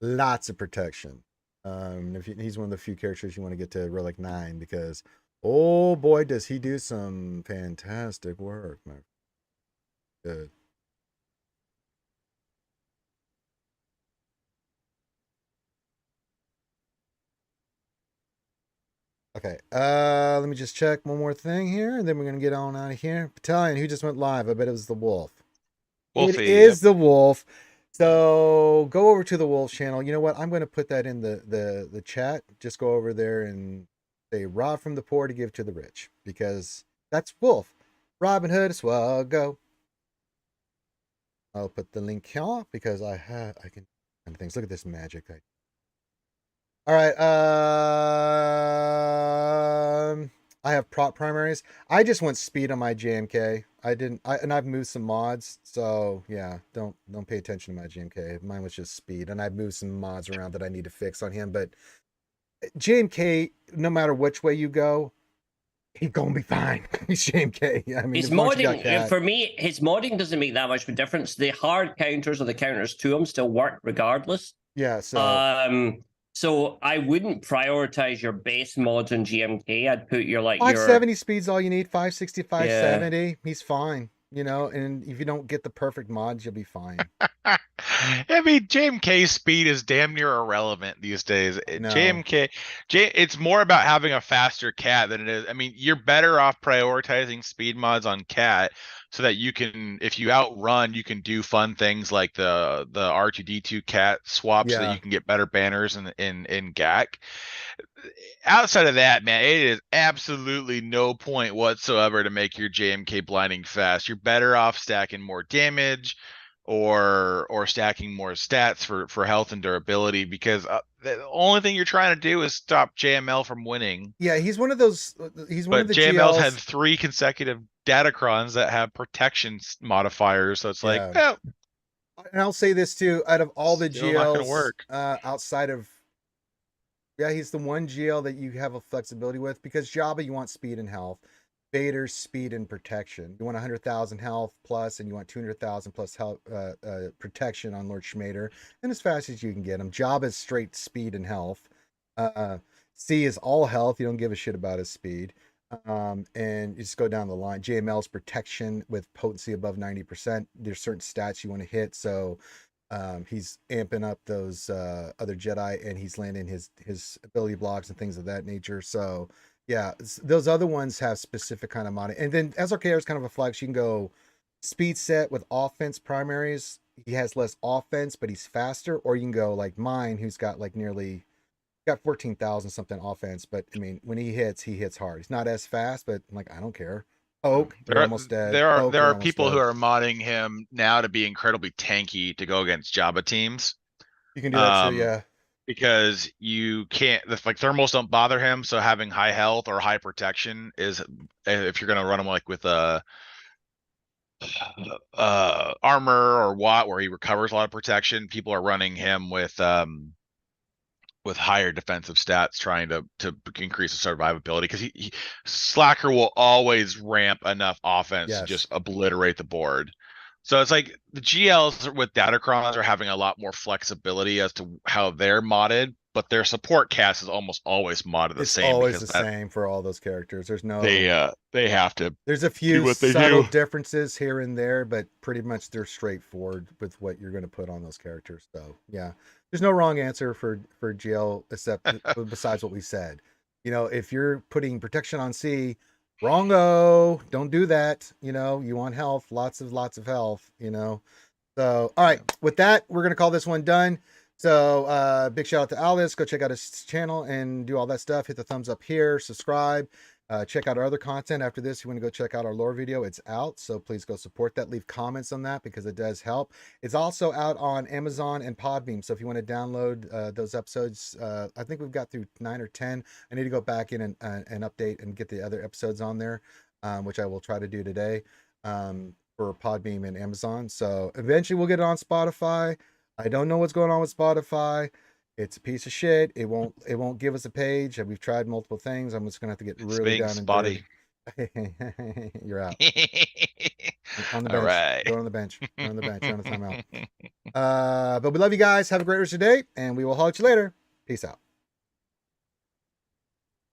Lots of protection. He's one of the few characters you want to get to Relic 9 because oh boy does he do some fantastic work, man. Good. Okay, let me just check one more thing here, and then we're gonna get on out of here. Battalion, who just went live? I bet it was the Wolf. Wolfie, it is the Wolf. So go over to the Wolf channel. You know what? I'm going to put that in the chat. Just go over there and say rob from the poor to give to the rich, because that's Wolf. Robin Hood, SWGOH. I'll put the link here because I can kind of things. Look at this magic. All right. I have prop primaries. I just went speed on my JMK. And I've moved some mods, so yeah, don't pay attention to my JMK. Mine was just speed, and I've moved some mods around that I need to fix on him. But JMK, no matter which way you go, he's gonna be fine. He's JMK. I mean, his modding for me, his modding doesn't make that much of a difference. The hard counters or the counters to him still work regardless. Yeah. So. So I wouldn't prioritize your base mods on GMK. I'd put your 570 speed's all you need. 560, 570. He's fine. And if you don't get the perfect mods, you'll be fine. I mean, JMK speed is damn near irrelevant these days. No. It's more about having a faster cat than it is. I mean, you're better off prioritizing speed mods on cat so that you can, if you outrun, you can do fun things like the R2D2 cat swap so that you can get better banners in GAC. Outside of that, man, it is absolutely no point whatsoever to make your JMK blinding fast. You're better off stacking more damage or stacking more stats for health and durability, because the only thing you're trying to do is stop JML from winning. Yeah, he's one of those. He's one of the JML's GLs. had 3 consecutive Datacrons that have protection modifiers, so it's like, well, And I'll say this too: out of all the Still not gonna GLs, work. outside of, yeah, he's the one GL that you have a flexibility with, because Jabba, you want speed and health. Vader's speed and protection. You want 100,000 health plus, and you want 200,000 plus health protection on Lord Schmader, and as fast as you can get him. Jabba's straight speed and health. C is all health. You don't give a shit about his speed. And you just go down the line. JML's protection with potency above 90%. There's certain stats you want to hit, so he's amping up those other Jedi, and he's landing his ability blocks and things of that nature. So yeah, those other ones have specific kind of modding. And then SRKR is kind of a flex. You can go speed set with offense primaries. He has less offense, but he's faster. Or you can go like mine, who's got like nearly got 14,000 something offense. But I mean, when he hits hard. He's not as fast, but I'm like, I don't care. Poke, they're almost dead. There Poke, they're are almost people dead. who are modding him now to be incredibly tanky to go against Jabba teams. You can do that too, yeah. Because you can't, like thermals don't bother him, so having high health or high protection is, if you're gonna run him like with a armor or what, where he recovers a lot of protection, people are running him with higher defensive stats, trying to increase the survivability, because he Slacker will always ramp enough offense to just obliterate the board. So it's like the GLs with Datacrons are having a lot more flexibility as to how they're modded, but their support cast is almost always modded the same. It's always the same for all those characters. There's no, they have to. There's a few subtle differences here and there, but pretty much they're straightforward with what you're going to put on those characters. So yeah, there's no wrong answer for GL except besides what we said. You know, if you're putting protection on C, wrongo, don't do that. You know, you want health, lots of health, you know. So, all right, with that, we're going to call this one done. So, big shout out to Alice. Go check out his channel and do all that stuff. Hit the thumbs up here, subscribe, check out our other content. After this, you want to go check out our lore video. It's out, so please go support that. Leave comments on that because it does help. It's also out on Amazon and Podbeam. So if you want to download those episodes, I think we've got through 9 or 10. I need to go back in and update and get the other episodes on there, which I will try to do today for Podbeam and Amazon. So eventually we'll get it on Spotify. I don't know what's going on with Spotify. It's a piece of shit. It won't give us a page. We've tried multiple things. I'm just gonna have to get really down and dirty. You're out. On the bench. Right. Go on the bench. Go on the bench. You're on the timeout. But we love you guys. Have a great rest of your day, and we will holler at you later. Peace out.